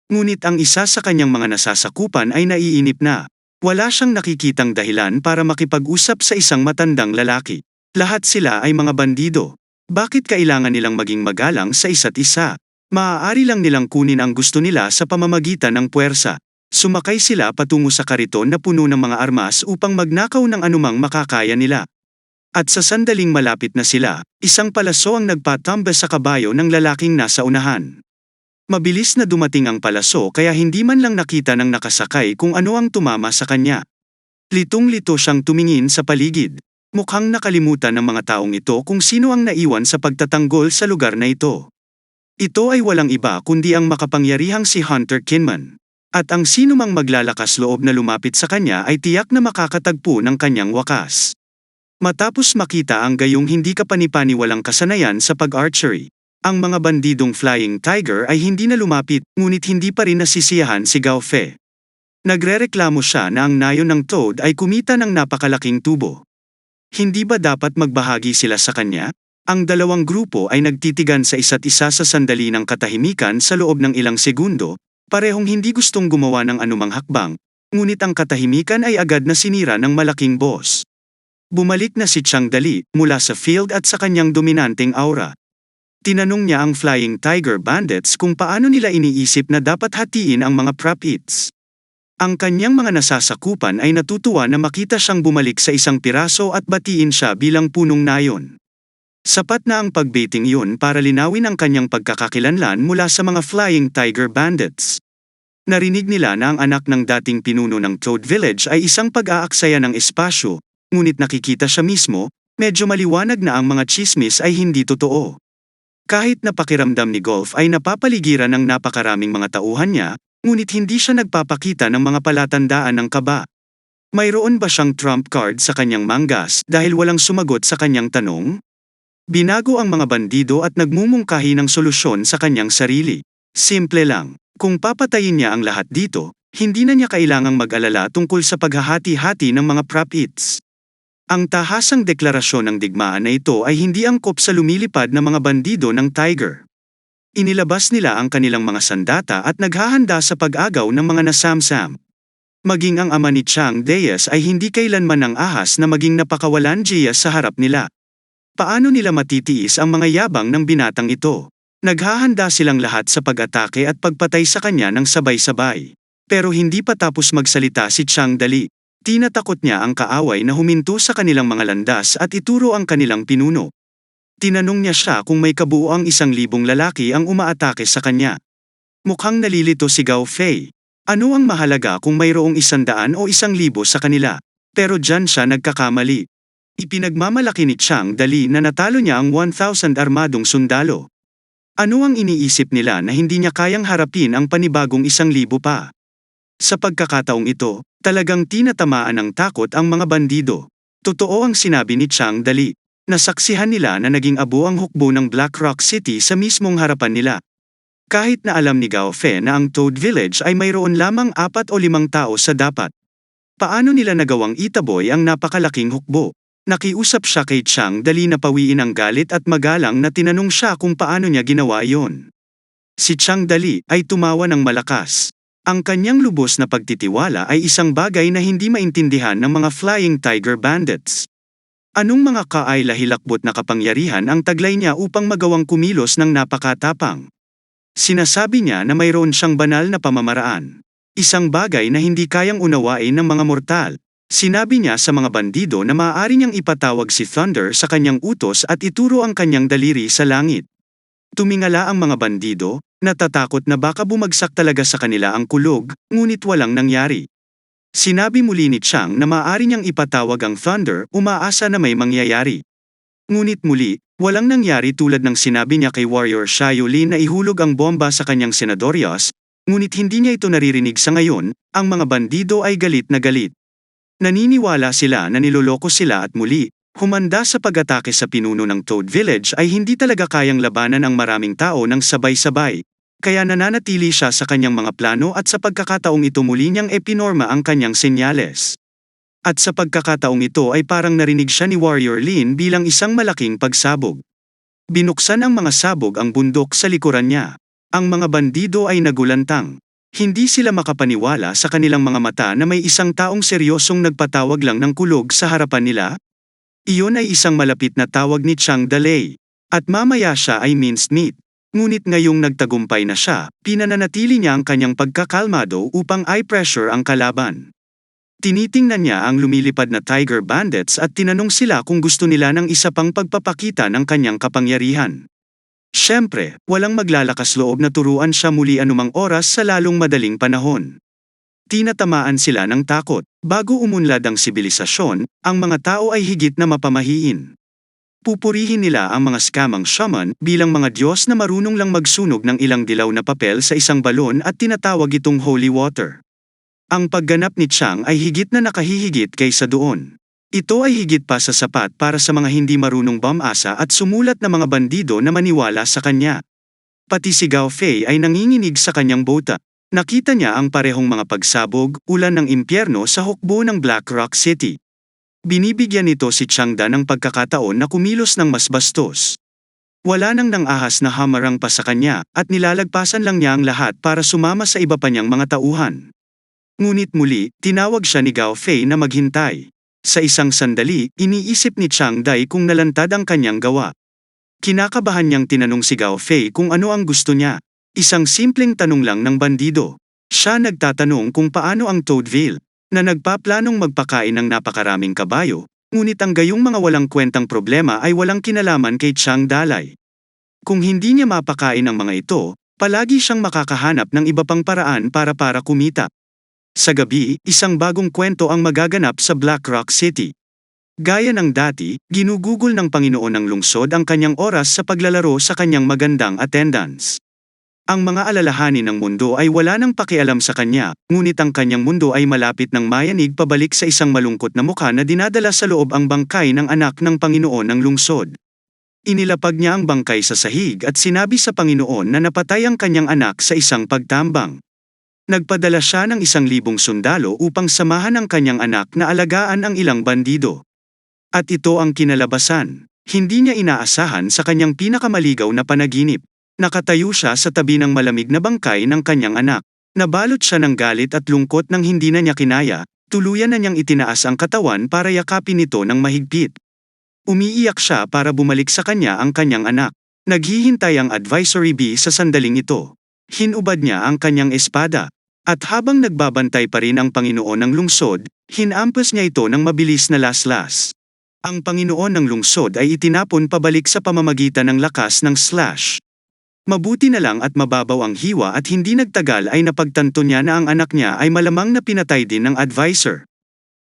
Ngunit ang isa sa kanyang mga nasasakupan ay naiinip na. Wala siyang nakikitang dahilan para makipag-usap sa isang matandang lalaki. Lahat sila ay mga bandido. Bakit kailangan nilang maging magalang sa isa't isa? Maaari lang nilang kunin ang gusto nila sa pamamagitan ng puwersa. Sumakay sila patungo sa kariton na puno ng mga armas upang magnakaw ng anumang makakaya nila. At sa sandaling malapit na sila, isang palaso ang nagpatumba sa kabayo ng lalaking nasa unahan. Mabilis na dumating ang palaso kaya hindi man lang nakita ng nakasakay kung ano ang tumama sa kanya. Litong-lito siyang tumingin sa paligid. Mukhang nakalimutan ng mga taong ito kung sino ang naiwan sa pagtatanggol sa lugar na ito. Ito ay walang iba kundi ang makapangyarihang si Hunter Kinman. At ang sino mang maglalakas loob na lumapit sa kanya ay tiyak na makakatagpo ng kanyang wakas. Matapos makita ang gayong hindi kapanipaniwalang kasanayan sa pag-archery, ang mga bandidong Flying Tiger ay hindi na lumapit, ngunit hindi pa rin nasisiyahan si Gao Fei. Nagrereklamo siya na ang nayon ng Toad ay kumita ng napakalaking tubo. Hindi ba dapat magbahagi sila sa kanya? Ang dalawang grupo ay nagtitigan sa isa't isa sa sandali ng katahimikan sa loob ng ilang segundo, parehong hindi gustong gumawa ng anumang hakbang, ngunit ang katahimikan ay agad na sinira ng malaking boss. Bumalik na si Chang Dali mula sa field at sa kanyang dominanteng aura. Tinanong niya ang Flying Tiger Bandits kung paano nila iniisip na dapat hatiin ang mga prop-its. Ang kanyang mga nasasakupan ay natutuwa na makita siyang bumalik sa isang piraso at batiin siya bilang punong nayon. Sapat na ang pagbaiting yun para linawin ang kanyang pagkakakilanlan mula sa mga Flying Tiger Bandits. Narinig nila na ang anak ng dating pinuno ng Toad Village ay isang pag-aaksaya ng espasyo, ngunit nakikita siya mismo, medyo maliwanag na ang mga chismis ay hindi totoo. Kahit na pakiramdam ni Golf ay napapaligiran ng napakaraming mga tauhan niya, ngunit hindi siya nagpapakita ng mga palatandaan ng kaba. Mayroon ba siyang trump card sa kanyang manggas dahil walang sumagot sa kanyang tanong? Binago ang mga bandido at nagmumungkahi ng solusyon sa kanyang sarili. Simple lang, kung papatayin niya ang lahat dito, hindi na niya kailangang mag-alala tungkol sa paghahati-hati ng mga prop-its. Ang tahasang deklarasyon ng digmaan na ito ay hindi angkop sa lumilipad na mga bandido ng Tiger. Inilabas nila ang kanilang mga sandata at naghahanda sa pag-agaw ng mga nasamsam. Maging ang ama ni Chang Deyes ay hindi kailanman ng ahas na maging napakawalan Jiyas sa harap nila. Paano nila matitiis ang mga yabang ng binatang ito? Naghahanda silang lahat sa pag-atake at pagpatay sa kanya ng sabay-sabay. Pero hindi pa tapos magsalita si Chang Dali. Tinatakot niya ang kaaway na huminto sa kanilang mga landas at ituro ang kanilang pinuno. Tinanong niya siya kung may kabuuang 1,000 lalaki ang umaatake sa kanya. Mukhang nalilito si Gao Fei. Ano ang mahalaga kung mayroong 100 o 1,000 sa kanila? Pero dyan siya nagkakamali. Ipinagmamalaki ni Chang Dali na natalo niya ang 1,000 armadong sundalo. Ano ang iniisip nila na hindi niya kayang harapin ang panibagong 1,000 pa? Sa pagkakataong ito, talagang tinatamaan ng takot ang mga bandido. Totoo ang sinabi ni Chang Dali. Nasaksihan nila na naging abo ang hukbo ng Black Rock City sa mismong harapan nila. Kahit na alam ni Gao Fei na ang Toad Village ay mayroon lamang 4 o 5 tao sa dapat. Paano nila nagawang itaboy ang napakalaking hukbo? Nakiusap siya kay Chang Dali na pawiin ang galit at magalang na tinanong siya kung paano niya ginawa iyon. Si Chang Dali ay tumawa ng malakas. Ang kanyang lubos na pagtitiwala ay isang bagay na hindi maintindihan ng mga Flying Tiger Bandits. Anong mga kaay-lahilakbot na kapangyarihan ang taglay niya upang magawang kumilos ng napakatapang? Sinasabi niya na mayroon siyang banal na pamamaraan. Isang bagay na hindi kayang unawain ng mga mortal. Sinabi niya sa mga bandido na maaari niyang ipatawag si Thunder sa kanyang utos at ituro ang kanyang daliri sa langit. Tumingala ang mga bandido, natatakot na baka bumagsak talaga sa kanila ang kulog, ngunit walang nangyari. Sinabi muli ni Chang na maaari niyang ipatawag ang Thunder, umaasa na may mangyayari. Ngunit muli, walang nangyari tulad ng sinabi niya kay Warrior Xiaolin na ihulog ang bomba sa kanyang senadoryos, ngunit hindi niya ito naririnig sa ngayon. Ang mga bandido ay galit na galit. Naniniwala sila na niloloko sila at muli, humanda sa pag-atake sa pinuno ng Toad Village ay hindi talaga kayang labanan ang maraming tao ng sabay-sabay. Kaya nananatili siya sa kanyang mga plano at sa pagkakataong ito muli niyang epinorma ang kanyang senyales. At sa pagkakataong ito ay parang narinig siya ni Warrior Lin bilang isang malaking pagsabog. Binuksan ang mga sabog ang bundok sa likuran niya. Ang mga bandido ay nagulantang. Hindi sila makapaniwala sa kanilang mga mata na may isang taong seryosong nagpatawag lang ng kulog sa harapan nila. Iyon ay isang malapit na tawag ni Chang Dalei. At mamaya siya ay minced meat. Ngunit ngayong nagtagumpay na siya, pinananatili niya ang kanyang pagkakalmado upang i-pressure ang kalaban. Tinitingnan niya ang lumilipad na Tiger Bandits at tinanong sila kung gusto nila ng isa pang pagpapakita ng kanyang kapangyarihan. Siyempre, walang maglalakas loob na turuan siya muli anumang oras sa lalong madaling panahon. Tinatamaan sila ng takot. Bago umunlad ang sibilisasyon, ang mga tao ay higit na mapamahiin. Pupurihin nila ang mga skamang shaman bilang mga Diyos na marunong lang magsunog ng ilang dilaw na papel sa isang balon at tinatawag itong holy water. Ang pagganap ni Chang ay higit na nakahihigit kaysa doon. Ito ay higit pa sa sapat para sa mga hindi marunong bumasa at sumulat na mga bandido na maniwala sa kanya. Pati si Gao Fei ay nanginginig sa kanyang bota. Nakita niya ang parehong mga pagsabog, ulan ng impyerno sa hukbo ng Black Rock City. Binibigyan nito si Changda ng pagkakataon na kumilos ng mas bastos. Wala nang nangahas na hamarang pa sa kanya, at nilalagpasan lang niya ang lahat para sumama sa iba pa niyang mga tauhan. Ngunit muli, tinawag siya ni Gao Fei na maghintay. Sa isang sandali, iniisip ni Chang Dai kung nalantad ang kanyang gawa. Kinakabahan niyang tinanong si Gao Fei kung ano ang gusto niya. Isang simpleng tanong lang ng bandido. Siya nagtatanong kung paano ang Toadville, na nagpaplanong magpakain ng napakaraming kabayo, ngunit ang gayong mga walang kwentang problema ay walang kinalaman kay Chang Dalai. Kung hindi niya mapakain ang mga ito, palagi siyang makakahanap ng iba pang paraan para kumita. Sa gabi, isang bagong kwento ang magaganap sa Black Rock City. Gaya ng dati, ginugugol ng Panginoon ng lungsod ang kanyang oras sa paglalaro sa kanyang magandang attendance. Ang mga alalahanin ng mundo ay wala nang pakialam sa kanya, ngunit ang kanyang mundo ay malapit ng mayanig pabalik sa isang malungkot na mukha na dinadala sa loob ang bangkay ng anak ng Panginoon ng lungsod. Inilapag niya ang bangkay sa sahig at sinabi sa Panginoon na napatay ang kanyang anak sa isang pagtambang. Nagpadala siya ng 1,000 sundalo upang samahan ang kanyang anak na alagaan ang ilang bandido. At ito ang kinalabasan. Hindi niya inaasahan sa kanyang pinakamaligaw na panaginip. Nakatayo siya sa tabi ng malamig na bangkay ng kanyang anak. Nabalot siya ng galit at lungkot nang hindi na niya kinaya, tuluyan na niyang itinaas ang katawan para yakapin ito ng mahigpit. Umiiyak siya para bumalik sa kanya ang kanyang anak. Naghihintay ang advisory bee sa sandaling ito. Hinubad niya ang kanyang espada. At habang nagbabantay pa rin ang Panginoon ng lungsod, hinampas niya ito ng mabilis na laslas. Ang Panginoon ng lungsod ay itinapon pabalik sa pamamagitan ng lakas ng slash. Mabuti na lang at mababaw ang hiwa at hindi nagtagal ay napagtanto niya na ang anak niya ay malamang na pinatay din ng advisor.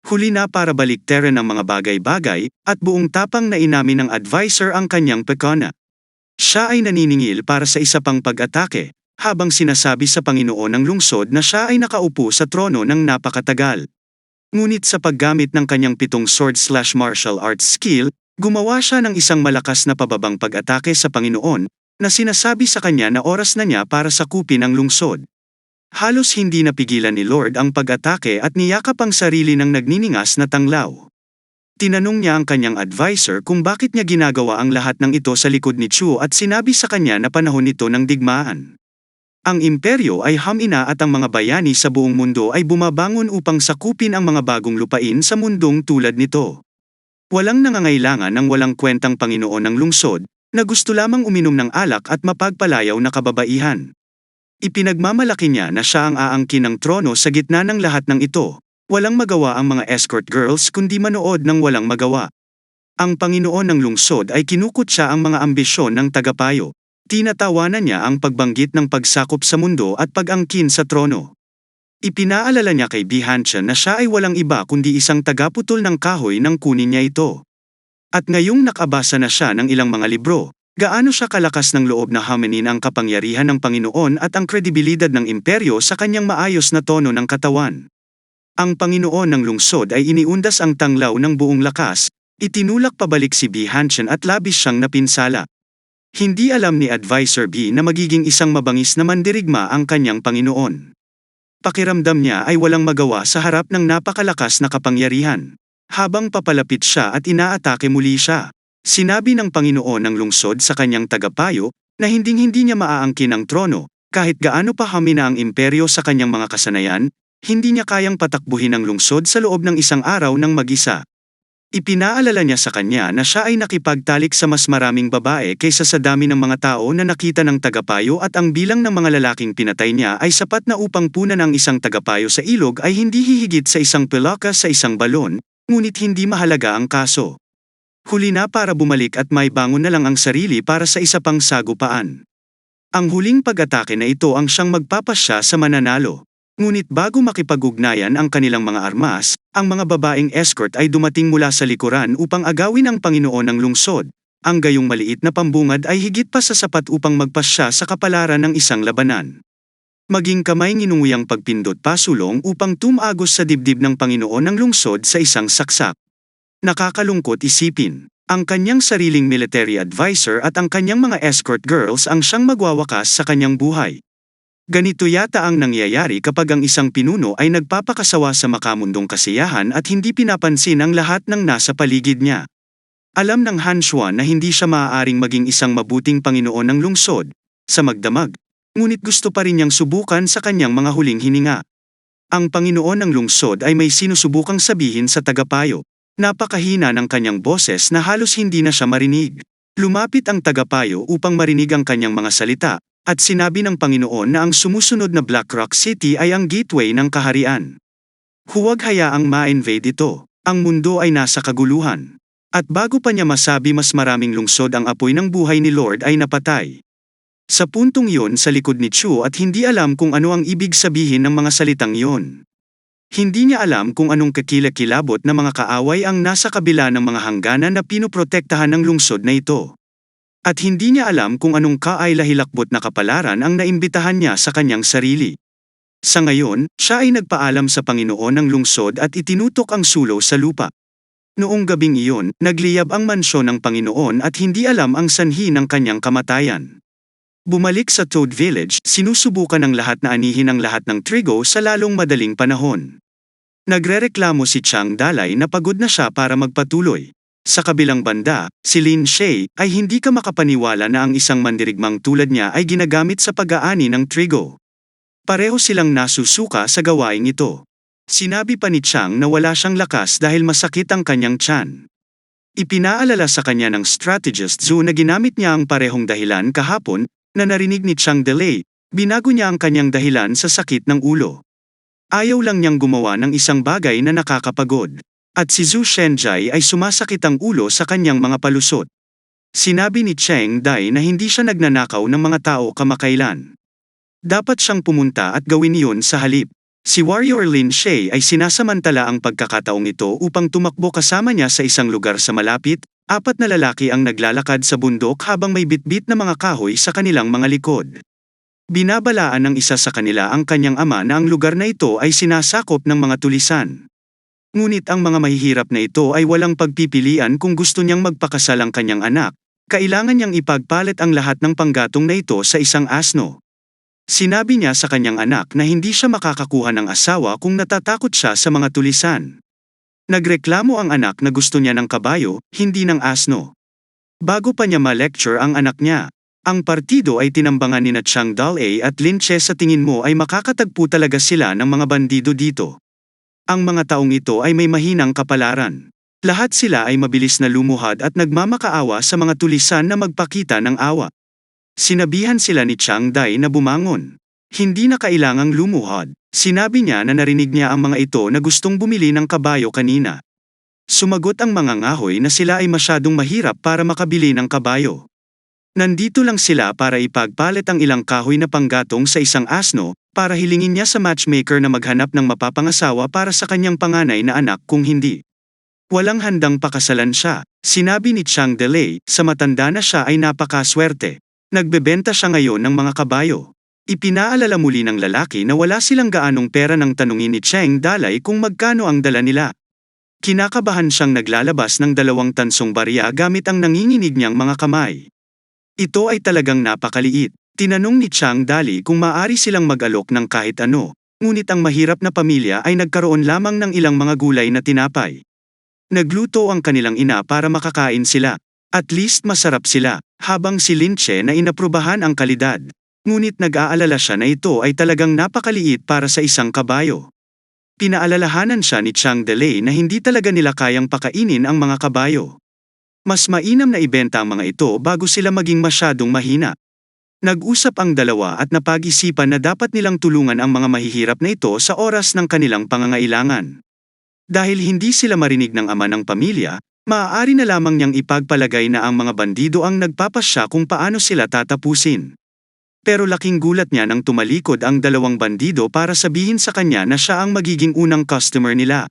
Huli na para baliktaran ang mga bagay-bagay, at buong tapang na inamin ng advisor ang kanyang pekona. Siya ay naniningil para sa isa pang pag-atake, habang sinasabi sa Panginoon ng lungsod na siya ay nakaupo sa trono ng napakatagal. Ngunit sa paggamit ng kanyang 7 sword/martial arts skill, gumawa siya ng isang malakas na pababang pag-atake sa Panginoon, na sinasabi sa kanya na oras na niya para sakupin ang lungsod. Halos hindi napigilan ni Lord ang pag-atake at niyakap ang sarili ng nagniningas na tanglaw. Tinanong niya ang kanyang advisor kung bakit niya ginagawa ang lahat ng ito sa likod ni Chu at sinabi sa kanya na panahon ito ng digmaan. Ang imperyo ay hamina at ang mga bayani sa buong mundo ay bumabangon upang sakupin ang mga bagong lupain sa mundong tulad nito. Walang nangangailangan ng walang kwentang Panginoon ng lungsod, na gusto lamang uminom ng alak at mapagpalayaw na kababaihan. Ipinagmamalaki niya na siya ang aangkin ng trono sa gitna ng lahat ng ito. Walang magawa ang mga escort girls kundi manood ng walang magawa. Ang Panginoon ng lungsod ay kinukutya ang mga ambisyon ng tagapayo. Tinatawanan niya ang pagbanggit ng pagsakop sa mundo at pag-angkin sa trono. Ipinaalala niya kay Bihanshan na siya ay walang iba kundi isang tagaputol ng kahoy nang kunin niya ito. At ngayong nakabasa na siya ng ilang mga libro, gaano siya kalakas ng loob na haminin ang kapangyarihan ng Panginoon at ang kredibilidad ng imperyo sa kanyang maayos na tono ng katawan. Ang Panginoon ng lungsod ay iniundas ang tanglaw ng buong lakas, itinulak pabalik si Bihanshan at labis siyang napinsala. Hindi alam ni Advisor B na magiging isang mabangis na mandirigma ang kanyang Panginoon. Pakiramdam niya ay walang magawa sa harap ng napakalakas na kapangyarihan. Habang papalapit siya at inaatake muli siya, sinabi ng Panginoon ng lungsod sa kanyang tagapayo na hinding-hindi niya maaangkin ang trono, kahit gaano pa hamina ang imperyo sa kanyang mga kasanayan, hindi niya kayang patakbuhin ang lungsod sa loob ng isang araw ng mag-isa. Ipinaalala niya sa kanya na siya ay nakipagtalik sa mas maraming babae kaysa sa dami ng mga tao na nakita ng tagapayo at ang bilang ng mga lalaking pinatay niya ay sapat na upang punan ang isang tagapayo sa ilog ay hindi hihigit sa isang pilaka sa isang balon, ngunit hindi mahalaga ang kaso. Huli na para bumalik at may bangon na lang ang sarili para sa isa pang sagupaan. Ang huling pag-atake na ito ang siyang magpapasya sa mananalo. Ngunit bago makipag-ugnayan ang kanilang mga armas, ang mga babaeng escort ay dumating mula sa likuran upang agawin ang Panginoon ng lungsod. Ang gayong maliit na pambungad ay higit pa sa sapat upang magpasya sa kapalaran ng isang labanan. Maging kamay nginunguyang pagpindot pasulong upang tumagos sa dibdib ng Panginoon ng lungsod sa isang saksak. Nakakalungkot isipin, ang kanyang sariling military advisor at ang kanyang mga escort girls ang siyang magwawakas sa kanyang buhay. Ganito yata ang nangyayari kapag ang isang pinuno ay nagpapakasawa sa makamundong kasiyahan at hindi pinapansin ang lahat ng nasa paligid niya. Alam ng Han Xuan na hindi siya maaaring maging isang mabuting Panginoon ng lungsod, sa magdamag, ngunit gusto pa rin niyang subukan sa kanyang mga huling hininga. Ang Panginoon ng lungsod ay may sinusubukang sabihin sa tagapayo. Napakahina ng kanyang boses na halos hindi na siya marinig. Lumapit ang tagapayo upang marinig ang kanyang mga salita. At sinabi ng Panginoon na ang sumusunod na Black Rock City ay ang gateway ng kaharian. Huwag hayaang ma-invade ito. Ang mundo ay nasa kaguluhan. At bago pa niya masabi mas maraming lungsod ang apoy ng buhay ni Lord ay napatay. Sa puntong iyon sa likod ni Chu at hindi alam kung ano ang ibig sabihin ng mga salitang iyon. Hindi niya alam kung anong kakilakilabot na mga kaaway ang nasa kabila ng mga hangganan na pinoprotektahan ng lungsod na ito. At hindi niya alam kung anong kaay-lahilakbot na kapalaran ang naimbitahan niya sa kanyang sarili. Sa ngayon, siya ay nagpaalam sa Panginoon ng lungsod at itinutok ang sulo sa lupa. Noong gabing iyon, nagliyab ang mansyon ng Panginoon at hindi alam ang sanhi ng kanyang kamatayan. Bumalik sa Toad Village, sinusubukan ng lahat na anihin ang lahat ng trigo sa lalong madaling panahon. Nagrereklamo si Chang Dalai na pagod na siya para magpatuloy. Sa kabilang banda, si Lin Shay ay hindi ka makapaniwala na ang isang mandirigmang tulad niya ay ginagamit sa pag-aani ng trigo. Pareho silang nasusuka sa gawaing ito. Sinabi pa ni Chang na wala siyang lakas dahil masakit ang kanyang tiyan. Ipinaalala sa kanya ng strategist Zhu na ginamit niya ang parehong dahilan kahapon na narinig ni Chang Dalai, binago niya ang kanyang dahilan sa sakit ng ulo. Ayaw lang niyang gumawa ng isang bagay na nakakapagod. At si Zhu Shenjai ay sumasakit ang ulo sa kanyang mga palusot. Sinabi ni Cheng Dai na hindi siya nagnanakaw ng mga tao kamakailan. Dapat siyang pumunta at gawin iyon sa halip. Si Warrior Lin Shay ay sinasamantala ang pagkakataong ito upang tumakbo kasama niya sa isang lugar sa malapit. 4 na lalaki ang naglalakad sa bundok habang may bitbit na mga kahoy sa kanilang mga likod. Binabalaan ng isa sa kanila ang kanyang ama na ang lugar na ito ay sinasakop ng mga tulisan. Ngunit ang mga mahihirap na ito ay walang pagpipilian kung gusto niyang magpakasal ang kanyang anak, kailangan niyang ipagpalit ang lahat ng panggatong na ito sa isang asno. Sinabi niya sa kanyang anak na hindi siya makakakuha ng asawa kung natatakot siya sa mga tulisan. Nagreklamo ang anak na gusto niya ng kabayo, hindi ng asno. Bago pa niya ma-lecture ang anak niya, ang partido ay tinambangan ni Chang Dalai at Lin Che. Sa tingin mo ay makakatagpo talaga sila ng mga bandido dito. Ang mga taong ito ay may mahinang kapalaran. Lahat sila ay mabilis na lumuhad at nagmamakaawa sa mga tulisan na magpakita ng awa. Sinabihan sila ni Chiang Dai na bumangon. Hindi na kailangang lumuhad. Sinabi niya na narinig niya ang mga ito na gustong bumili ng kabayo kanina. Sumagot ang mga ngahoy na sila ay masyadong mahirap para makabili ng kabayo. Nandito lang sila para ipagpalit ang ilang kahoy na panggatong sa isang asno, para hilingin niya sa matchmaker na maghanap ng mapapangasawa para sa kanyang panganay na anak kung hindi. Walang handang pakasalan siya. Sinabi ni Chiang Delay, sa matanda na siya ay napakaswerte. Nagbebenta siya ngayon ng mga kabayo. Ipinaalala muli ng lalaki na wala silang gaanong pera nang tanungin ni Chiang Dalay kung magkano ang dala nila. Kinakabahan siyang naglalabas ng 2 tansong barya gamit ang nanginginig niyang mga kamay. Ito ay talagang napakaliit. Tinanong ni Chiang Dali kung maaari silang mag-alok ng kahit ano, ngunit ang mahirap na pamilya ay nagkaroon lamang ng ilang mga gulay na tinapay. Nagluto ang kanilang ina para makakain sila. At least masarap sila, habang si Linche na inaprubahan ang kalidad. Ngunit nag-aalala siya na ito ay talagang napakaliit para sa isang kabayo. Pinaalalahanan siya ni Chiang Delay na hindi talaga nila kayang pakainin ang mga kabayo. Mas mainam na ibenta ang mga ito bago sila maging masyadong mahina. Nag-usap ang dalawa at napag-isipan na dapat nilang tulungan ang mga mahihirap na ito sa oras ng kanilang pangangailangan. Dahil hindi sila marinig ng ama ng pamilya, maaari na lamang niyang ipagpalagay na ang mga bandido ang nagpapasya kung paano sila tatapusin. Pero laking gulat niya nang tumalikod ang 2 bandido para sabihin sa kanya na siya ang magiging unang customer nila.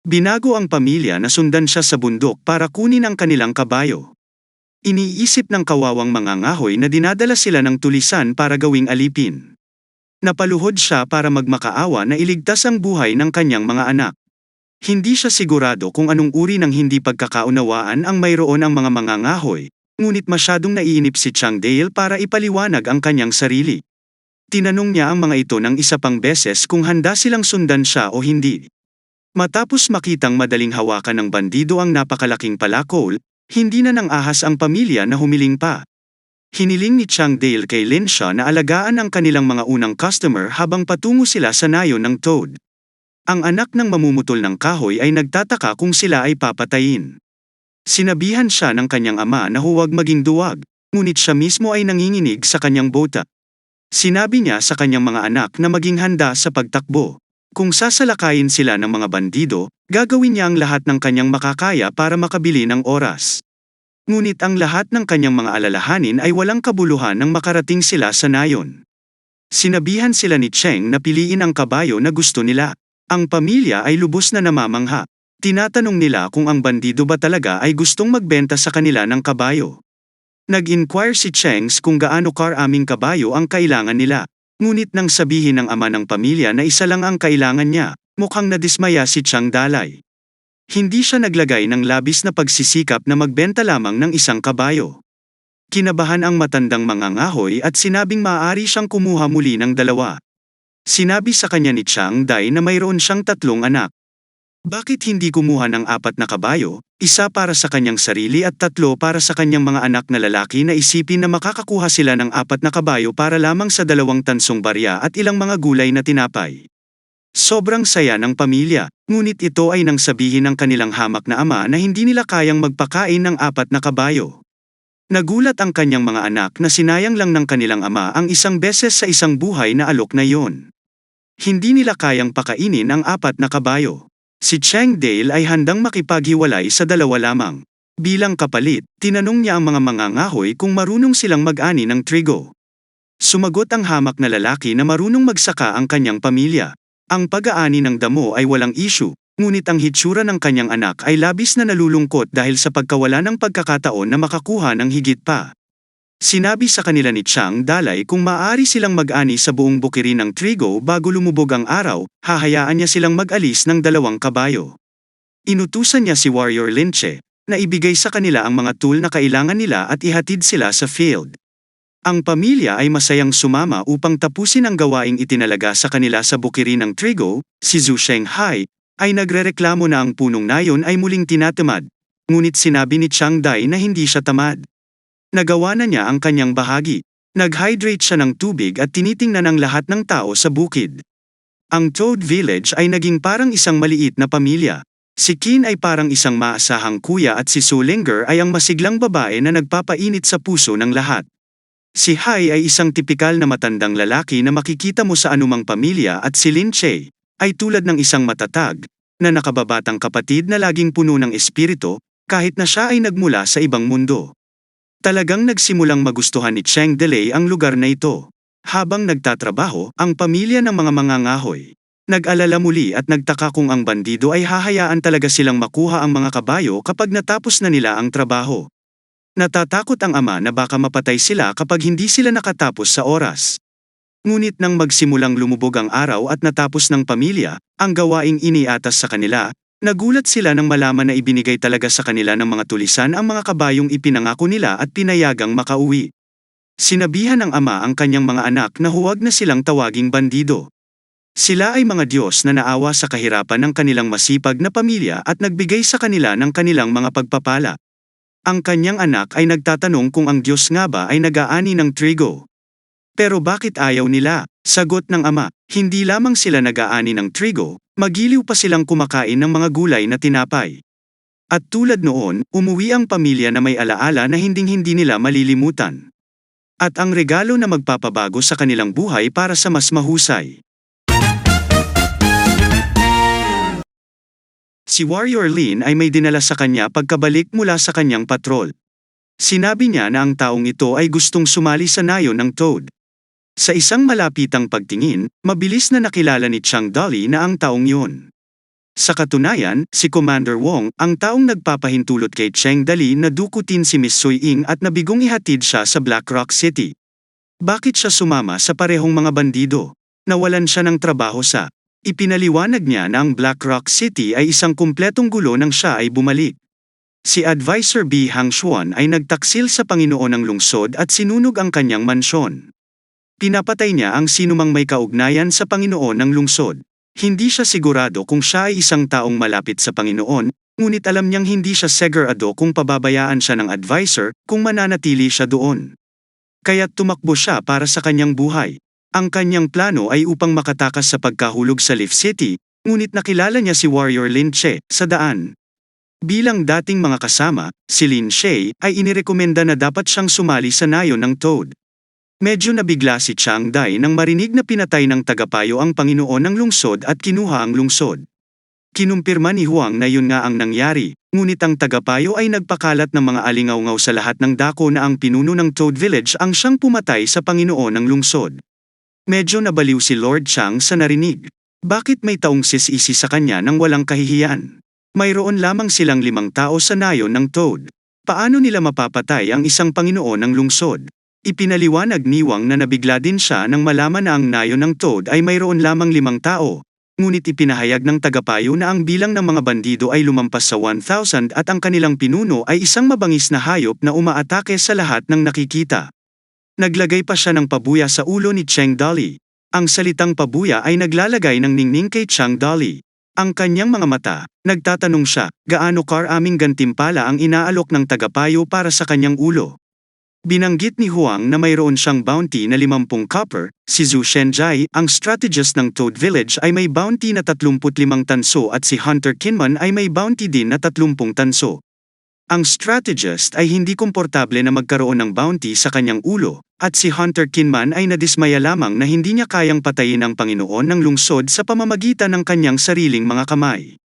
Binago ang pamilya na sundan siya sa bundok para kunin ang kanilang kabayo. Iniisip ng kawawang mga ngahoy na dinadala sila ng tulisan para gawing alipin. Napaluhod siya para magmakaawa na iligtas ang buhay ng kanyang mga anak. Hindi siya sigurado kung anong uri ng hindi pagkakaunawaan ang mayroon ang mga mangangahoy, ngunit masyadong naiinip si Chiang Dale para ipaliwanag ang kanyang sarili. Tinanong niya ang mga ito ng isa pang beses kung handa silang sundan siya o hindi. Matapos makitang madaling hawakan ng bandido ang napakalaking palakol, hindi na nang ahas ang pamilya na humiling pa. Hiniling ni Chiang Dale kay Lin Sha na alagaan ang kanilang mga unang customer habang patungo sila sa nayon ng Toad. Ang anak ng mamumutol ng kahoy ay nagtataka kung sila ay papatayin. Sinabihan siya ng kanyang ama na huwag maging duwag, ngunit siya mismo ay nanginginig sa kanyang bota. Sinabi niya sa kanyang mga anak na maging handa sa pagtakbo. Kung sasalakayin sila ng mga bandido, gagawin niya ang lahat ng kanyang makakaya para makabili ng oras. Ngunit ang lahat ng kanyang mga alalahanin ay walang kabuluhan nang makarating sila sa nayon. Sinabihan sila ni Cheng na piliin ang kabayo na gusto nila. Ang pamilya ay lubos na namamangha. Tinatanong nila kung ang bandido ba talaga ay gustong magbenta sa kanila ng kabayo. Nag-inquire si Cheng kung gaano karaming kabayo ang kailangan nila. Ngunit nang sabihin ng ama ng pamilya na isa lang ang kailangan niya, mukhang nadismaya si Chiang Dalay. Hindi siya naglagay ng labis na pagsisikap na magbenta lamang ng isang kabayo. Kinabahan ang matandang mangangahoy at sinabing maaari siyang kumuha muli ng 2. Sinabi sa kanya ni Chiang Dai na mayroon siyang 3 anak. Bakit hindi kumuha ng 4 na kabayo, 1 para sa kanyang sarili at 3 para sa kanyang mga anak na lalaki na isipin na makakakuha sila ng 4 na kabayo para lamang sa 2 tansong barya at ilang mga gulay na tinapay. Sobrang saya ng pamilya, ngunit ito ay nang sabihin ng kanilang hamak na ama na hindi nila kayang magpakain ng 4 na kabayo. Nagulat ang kanyang mga anak na sinayang lang ng kanilang ama ang isang beses sa isang buhay na alok na iyon. Hindi nila kayang pakainin ang 4 na kabayo. Si Chiang Dale ay handang makipaghiwalay sa 2 lamang. Bilang kapalit, tinanong niya ang mga mangangahoy kung marunong silang mag-ani ng trigo. Sumagot ang hamak na lalaki na marunong magsaka ang kanyang pamilya. Ang pag-aani ng damo ay walang issue, ngunit ang hitsura ng kanyang anak ay labis na nalulungkot dahil sa pagkawala ng pagkakataon na makakuha ng higit pa. Sinabi sa kanila ni Chiang Dalay kung maaari silang mag-ani sa buong bukirin ng trigo bago lumubog ang araw, hahayaan niya silang mag-alis ng 2 kabayo. Inutusan niya si Warrior Linche na ibigay sa kanila ang mga tool na kailangan nila at ihatid sila sa field. Ang pamilya ay masayang sumama upang tapusin ang gawaing itinalaga sa kanila sa bukirin ng trigo. Si Zhu Shenghai ay nagrereklamo na ang punong nayon ay muling tinatamad, ngunit sinabi ni Chiang Dai na hindi siya tamad. Nagawa na niya ang kanyang bahagi. Nag-hydrate siya ng tubig at tinitingnan ang lahat ng tao sa bukid. Ang Toad Village ay naging parang isang maliit na pamilya. Si Qin ay parang isang maasahang kuya at si Su Linger ay ang masiglang babae na nagpapainit sa puso ng lahat. Si Hai ay isang tipikal na matandang lalaki na makikita mo sa anumang pamilya at si Lin Che ay tulad ng isang matatag na nakababatang kapatid na laging puno ng espiritu kahit na siya ay nagmula sa ibang mundo. Talagang nagsimulang magustuhan ni Cheng Delay ang lugar na ito. Habang nagtatrabaho, ang pamilya ng mga mangangahoy nag-alala muli at nagtaka kung ang bandido ay hahayaan talaga silang makuha ang mga kabayo kapag natapos na nila ang trabaho. Natatakot ang ama na baka mapatay sila kapag hindi sila nakatapos sa oras. Ngunit nang magsimulang lumubog ang araw at natapos ng pamilya, ang gawaing iniatas sa kanila, nagulat sila nang malaman na ibinigay talaga sa kanila ng mga tulisan ang mga kabayong ipinangako nila at pinayagang makauwi. Sinabihan ng ama ang kanyang mga anak na huwag na silang tawaging bandido. Sila ay mga Diyos na naawa sa kahirapan ng kanilang masipag na pamilya at nagbigay sa kanila ng kanilang mga pagpapala. Ang kanyang anak ay nagtatanong kung ang Diyos nga ba ay nag-aani ng trigo. Pero bakit ayaw nila? Sagot ng ama, hindi lamang sila nag-aani ng trigo, magiliw pa silang kumakain ng mga gulay na tinapay. At tulad noon, umuwi ang pamilya na may alaala na hinding-hindi nila malilimutan. At ang regalo na magpapabago sa kanilang buhay para sa mas mahusay. Si Warrior Lin ay may dinala sa kanya pagkabalik mula sa kanyang patrol. Sinabi niya na ang taong ito ay gustong sumali sa nayon ng Toad. Sa isang malapitang pagtingin, mabilis na nakilala ni Chang Dolly na ang taong yun. Sa katunayan, si Commander Wong ang taong nagpapahintulot kay Cheng Dali na dukutin si Miss Sui Ying at nabigong ihatid siya sa Black Rock City. Bakit siya sumama sa parehong mga bandido? Nawalan siya ng trabaho sa Ipinaliwanag niya na ang Black Rock City ay isang kumpletong gulo nang siya ay bumalik. Si Advisor B. Hang Xuan ay nagtaksil sa Panginoon ng lungsod at sinunog ang kanyang mansyon. Pinapatay niya ang sinumang may kaugnayan sa Panginoon ng lungsod. Hindi siya sigurado kung siya ay isang taong malapit sa Panginoon, ngunit alam niyang hindi siya segurado kung pababayaan siya ng advisor kung mananatili siya doon. Kaya't tumakbo siya para sa kanyang buhay. Ang kanyang plano ay upang makatakas sa pagkahulog sa Leaf City, ngunit nakilala niya si Warrior Lin Che sa daan. Bilang dating mga kasama, si Lin Che ay inirekomenda na dapat siyang sumali sa nayon ng Toad. Medyo nabigla si Chang Dai nang marinig na pinatay ng tagapayo ang Panginoon ng lungsod at kinuha ang lungsod. Kinumpirma ni Huang na yun nga ang nangyari, ngunit ang tagapayo ay nagpakalat ng mga alingaw-ngaw sa lahat ng dako na ang pinuno ng Toad Village ang siyang pumatay sa Panginoon ng lungsod. Medyo nabaliw si Lord Chang sa narinig. Bakit may taong sisisi sa kanya nang walang kahihiyan? Mayroon lamang silang 5 tao sa nayon ng Toad. Paano nila mapapatay ang isang Panginoon ng lungsod? Ipinaliwanag ni Wang na nabigla din siya nang malaman na ang nayon ng Toad ay mayroon lamang 5 tao. Ngunit ipinahayag ng tagapayo na ang bilang ng mga bandido ay lumampas sa 1,000 at ang kanilang pinuno ay isang mabangis na hayop na umaatake sa lahat ng nakikita. Naglagay pa siya ng pabuya sa ulo ni Cheng Dolly. Ang salitang pabuya ay naglalagay ng ningning kay Cheng Dolly. Ang kanyang mga mata, nagtatanong siya, gaano karaming gantimpala ang inaalok ng tagapayo para sa kanyang ulo. Binanggit ni Huang na mayroon siyang bounty na 50 copper, si Zhu Shenjai, ang strategist ng Toad Village ay may bounty na 35 tanso at si Hunter Kinman ay may bounty din na 30 tanso. Ang strategist ay hindi komportable na magkaroon ng bounty sa kanyang ulo, at si Hunter Kinman ay nadismaya lamang na hindi niya kayang patayin ang Panginoon ng lungsod sa pamamagitan ng kanyang sariling mga kamay.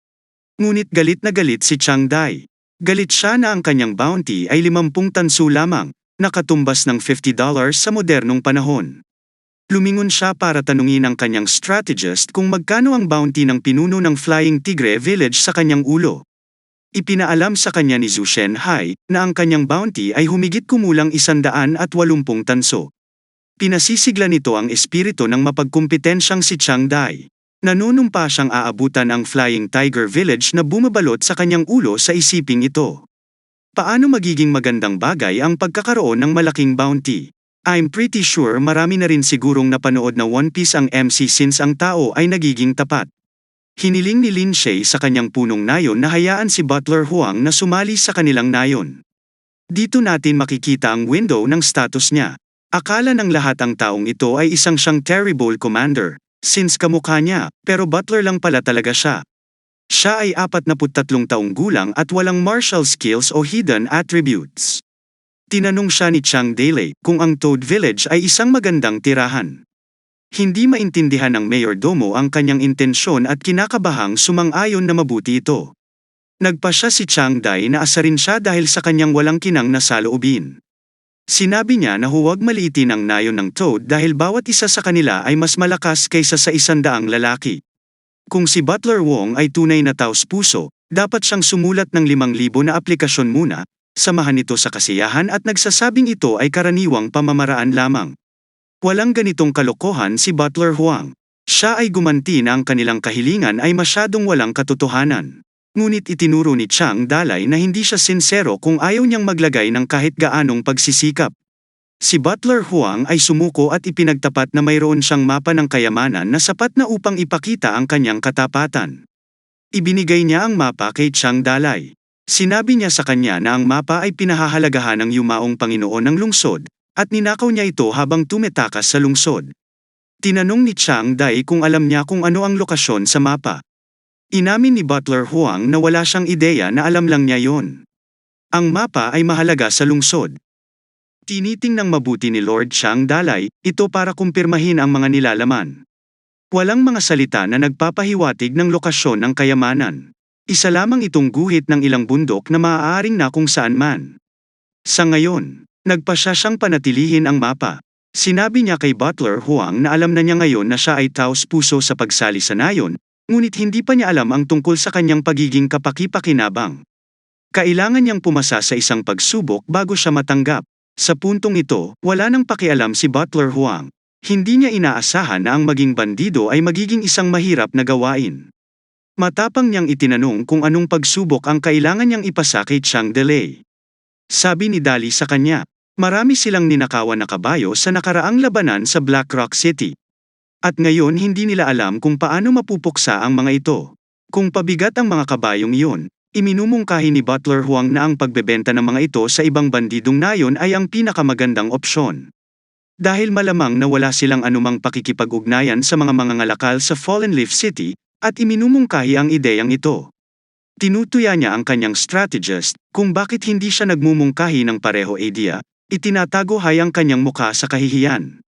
Ngunit galit na galit si Chang Dai. Galit siya na ang kanyang bounty ay 50 tanso lamang, nakatumbas ng $50 sa modernong panahon. Lumingon siya para tanungin ang kanyang strategist kung magkano ang bounty ng pinuno ng Flying Tigre Village sa kanyang ulo. Ipinaalam sa kanya ni Zhu Shenhai na ang kanyang bounty ay humigit kumulang 180 tanso. Pinasisigla nito ang espiritu ng mapagkumpetensyang si Chang Dai. Nanunumpa siyang aabutan ang Flying Tiger Village na bumabalot sa kanyang ulo sa isiping ito. Paano magiging magandang bagay ang pagkakaroon ng malaking bounty? I'm pretty sure marami na rin sigurong napanood na One Piece ang MC since ang tao ay nagiging tapat. Hiniling ni Lin Che sa kanyang punong nayon na hayaan si Butler Huang na sumali sa kanilang nayon. Dito natin makikita ang window ng status niya. Akala ng lahat ang taong ito ay isang siyang terrible commander, since kamukha niya, pero Butler lang pala talaga siya. Siya ay 43 taong gulang at walang martial skills o hidden attributes. Tinanong siya ni Chang Dailey kung ang Toad Village ay isang magandang tirahan. Hindi maintindihan ng mayordomo ang kanyang intensyon at kinakabahang sumang-ayon na mabuti ito. Nagpasya si Chang Dai na asarin siya dahil sa kanyang walang kinang na saloobin. Sinabi niya na huwag maliitin ang nayon ng Toad dahil bawat isa sa kanila ay mas malakas kaysa sa 100 lalaki. Kung si Butler Wong ay tunay na taos-puso, dapat siyang sumulat ng 5,000 na aplikasyon muna, samahan ito sa kasiyahan at nagsasabing ito ay karaniwang pamamaraan lamang. Walang ganitong kalokohan si Butler Huang. Siya ay gumanti na ang kanilang kahilingan ay masyadong walang katotohanan. Ngunit itinuro ni Chang Dalai na hindi siya sinsero kung ayaw niyang maglagay ng kahit gaanong pagsisikap. Si Butler Huang ay sumuko at ipinagtapat na mayroon siyang mapa ng kayamanan na sapat na upang ipakita ang kanyang katapatan. Ibinigay niya ang mapa kay Chang Dalai. Sinabi niya sa kanya na ang mapa ay pinahahalagahan ng yumaong Panginoon ng lungsod, at ninakaw niya ito habang tumetakas sa lungsod. Tinanong ni Chang Dai kung alam niya kung ano ang lokasyon sa mapa. Inamin ni Butler Huang na wala siyang ideya na alam lang niya yon. Ang mapa ay mahalaga sa lungsod. Tinitingnang mabuti ni Lord Chang Dalai ito para kumpirmahin ang mga nilalaman. Walang mga salita na nagpapahiwatig ng lokasyon ng kayamanan. Isa lamang itong guhit ng ilang bundok na maaaring na kung saan man. Sa ngayon, nagpasya siyang panatilihin ang mapa. Sinabi niya kay Butler Huang na alam na niya ngayon na siya ay taos-puso sa pagsali sa nayon, ngunit hindi pa niya alam ang tungkol sa kanyang pagiging kapaki-pakinabang. Kailangan niyang pumasa sa isang pagsubok bago siya matanggap. Sa puntong ito, wala nang pakialam si Butler Huang. Hindi niya inaasahan na ang maging bandido ay magiging isang mahirap na gawain. Matapang niyang itinanong kung anong pagsubok ang kailangan niyang ipasa kay Chang Dalai. Sabi ni Dali sa kanya, marami silang ninakawan na kabayo sa nakaraang labanan sa Black Rock City. At ngayon hindi nila alam kung paano mapupuksa ang mga ito. Kung pabigat ang mga kabayong iyon, iminumungkahi ni Butler Huang na ang pagbebenta ng mga ito sa ibang bandidong nayon ay ang pinakamagandang opsyon. Dahil malamang na wala silang anumang pakikipag-ugnayan sa mga mangangalakal sa Fallen Leaf City, at iminumungkahi ang ideyang ito. Tinutuya niya ang kanyang strategist kung bakit hindi siya nagmumungkahi ng pareho idea, itinataguhay ang kanyang mukha sa kahihiyan.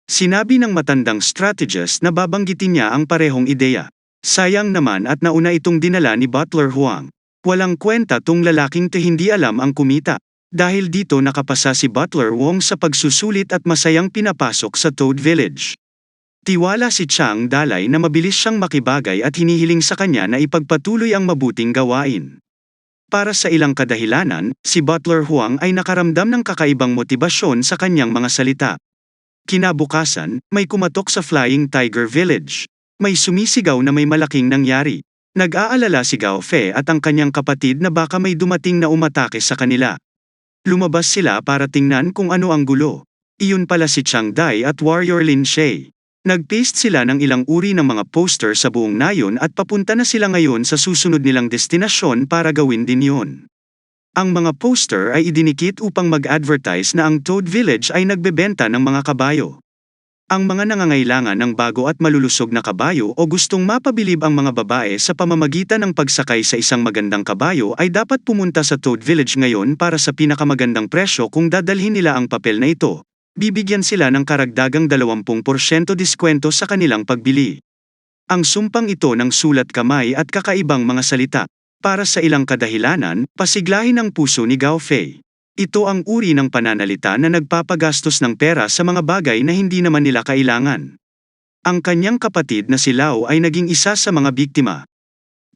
Sinabi ng matandang strategist na babanggitin niya ang parehong ideya. Sayang naman at nauna itong dinala ni Butler Huang. Walang kwenta tong lalaking to hindi alam ang kumita. Dahil dito nakapasa si Butler Wong sa pagsusulit at masayang pinapasok sa Toad Village. Tiwala si Chang Dalai na mabilis siyang makibagay at hinihiling sa kanya na ipagpatuloy ang mabuting gawain. Para sa ilang kadahilanan, si Butler Huang ay nakaramdam ng kakaibang motibasyon sa kanyang mga salita. Kinabukasan, may kumatok sa Flying Tiger Village. May sumisigaw na may malaking nangyari. Nag-aalala si Gao Fei at ang kanyang kapatid na baka may dumating na umatake sa kanila. Lumabas sila para tingnan kung ano ang gulo. Iyon pala si Chang Dai at Warrior Lin Shay. Nag-paste sila ng ilang uri ng mga poster sa buong nayon at papunta na sila ngayon sa susunod nilang destinasyon para gawin din yon. Ang mga poster ay idinikit upang mag-advertise na ang Toad Village ay nagbebenta ng mga kabayo. Ang mga nangangailangan ng bago at malulusog na kabayo o gustong mapabilib ang mga babae sa pamamagitan ng pagsakay sa isang magandang kabayo ay dapat pumunta sa Toad Village ngayon para sa pinakamagandang presyo kung dadalhin nila ang papel na ito. Bibigyan sila ng karagdagang 20% diskwento sa kanilang pagbili. Ang sumpang ito ng sulat kamay at kakaibang mga salita. Para sa ilang kadahilanan, pasiglahin ang puso ni Gao Fei. Ito ang uri ng pananalita na nagpapagastos ng pera sa mga bagay na hindi naman nila kailangan. Ang kanyang kapatid na si Lao ay naging isa sa mga biktima.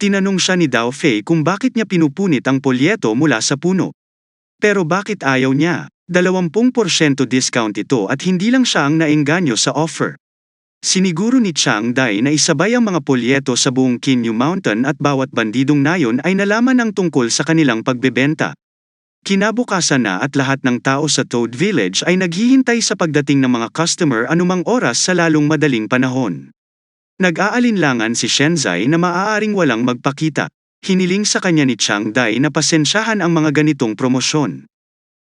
Tinanong siya ni Gao Fei kung bakit niya pinupunit ang polyeto mula sa puno. Pero bakit ayaw niya? 20% discount ito at hindi lang siya ang naengganyo sa offer. Siniguro ni Chang Dai na isabay ang mga polyeto sa buong Kinyu Mountain at bawat bandidong nayon ay nalaman ang tungkol sa kanilang pagbebenta. Kinabukasan na at lahat ng tao sa Toad Village ay naghihintay sa pagdating ng mga customer anumang oras sa lalong madaling panahon. Nag-aalinlangan si Shenzai na maaaring walang magpakita. Hiniling sa kanya ni Chang Dai na pasensyahan ang mga ganitong promosyon.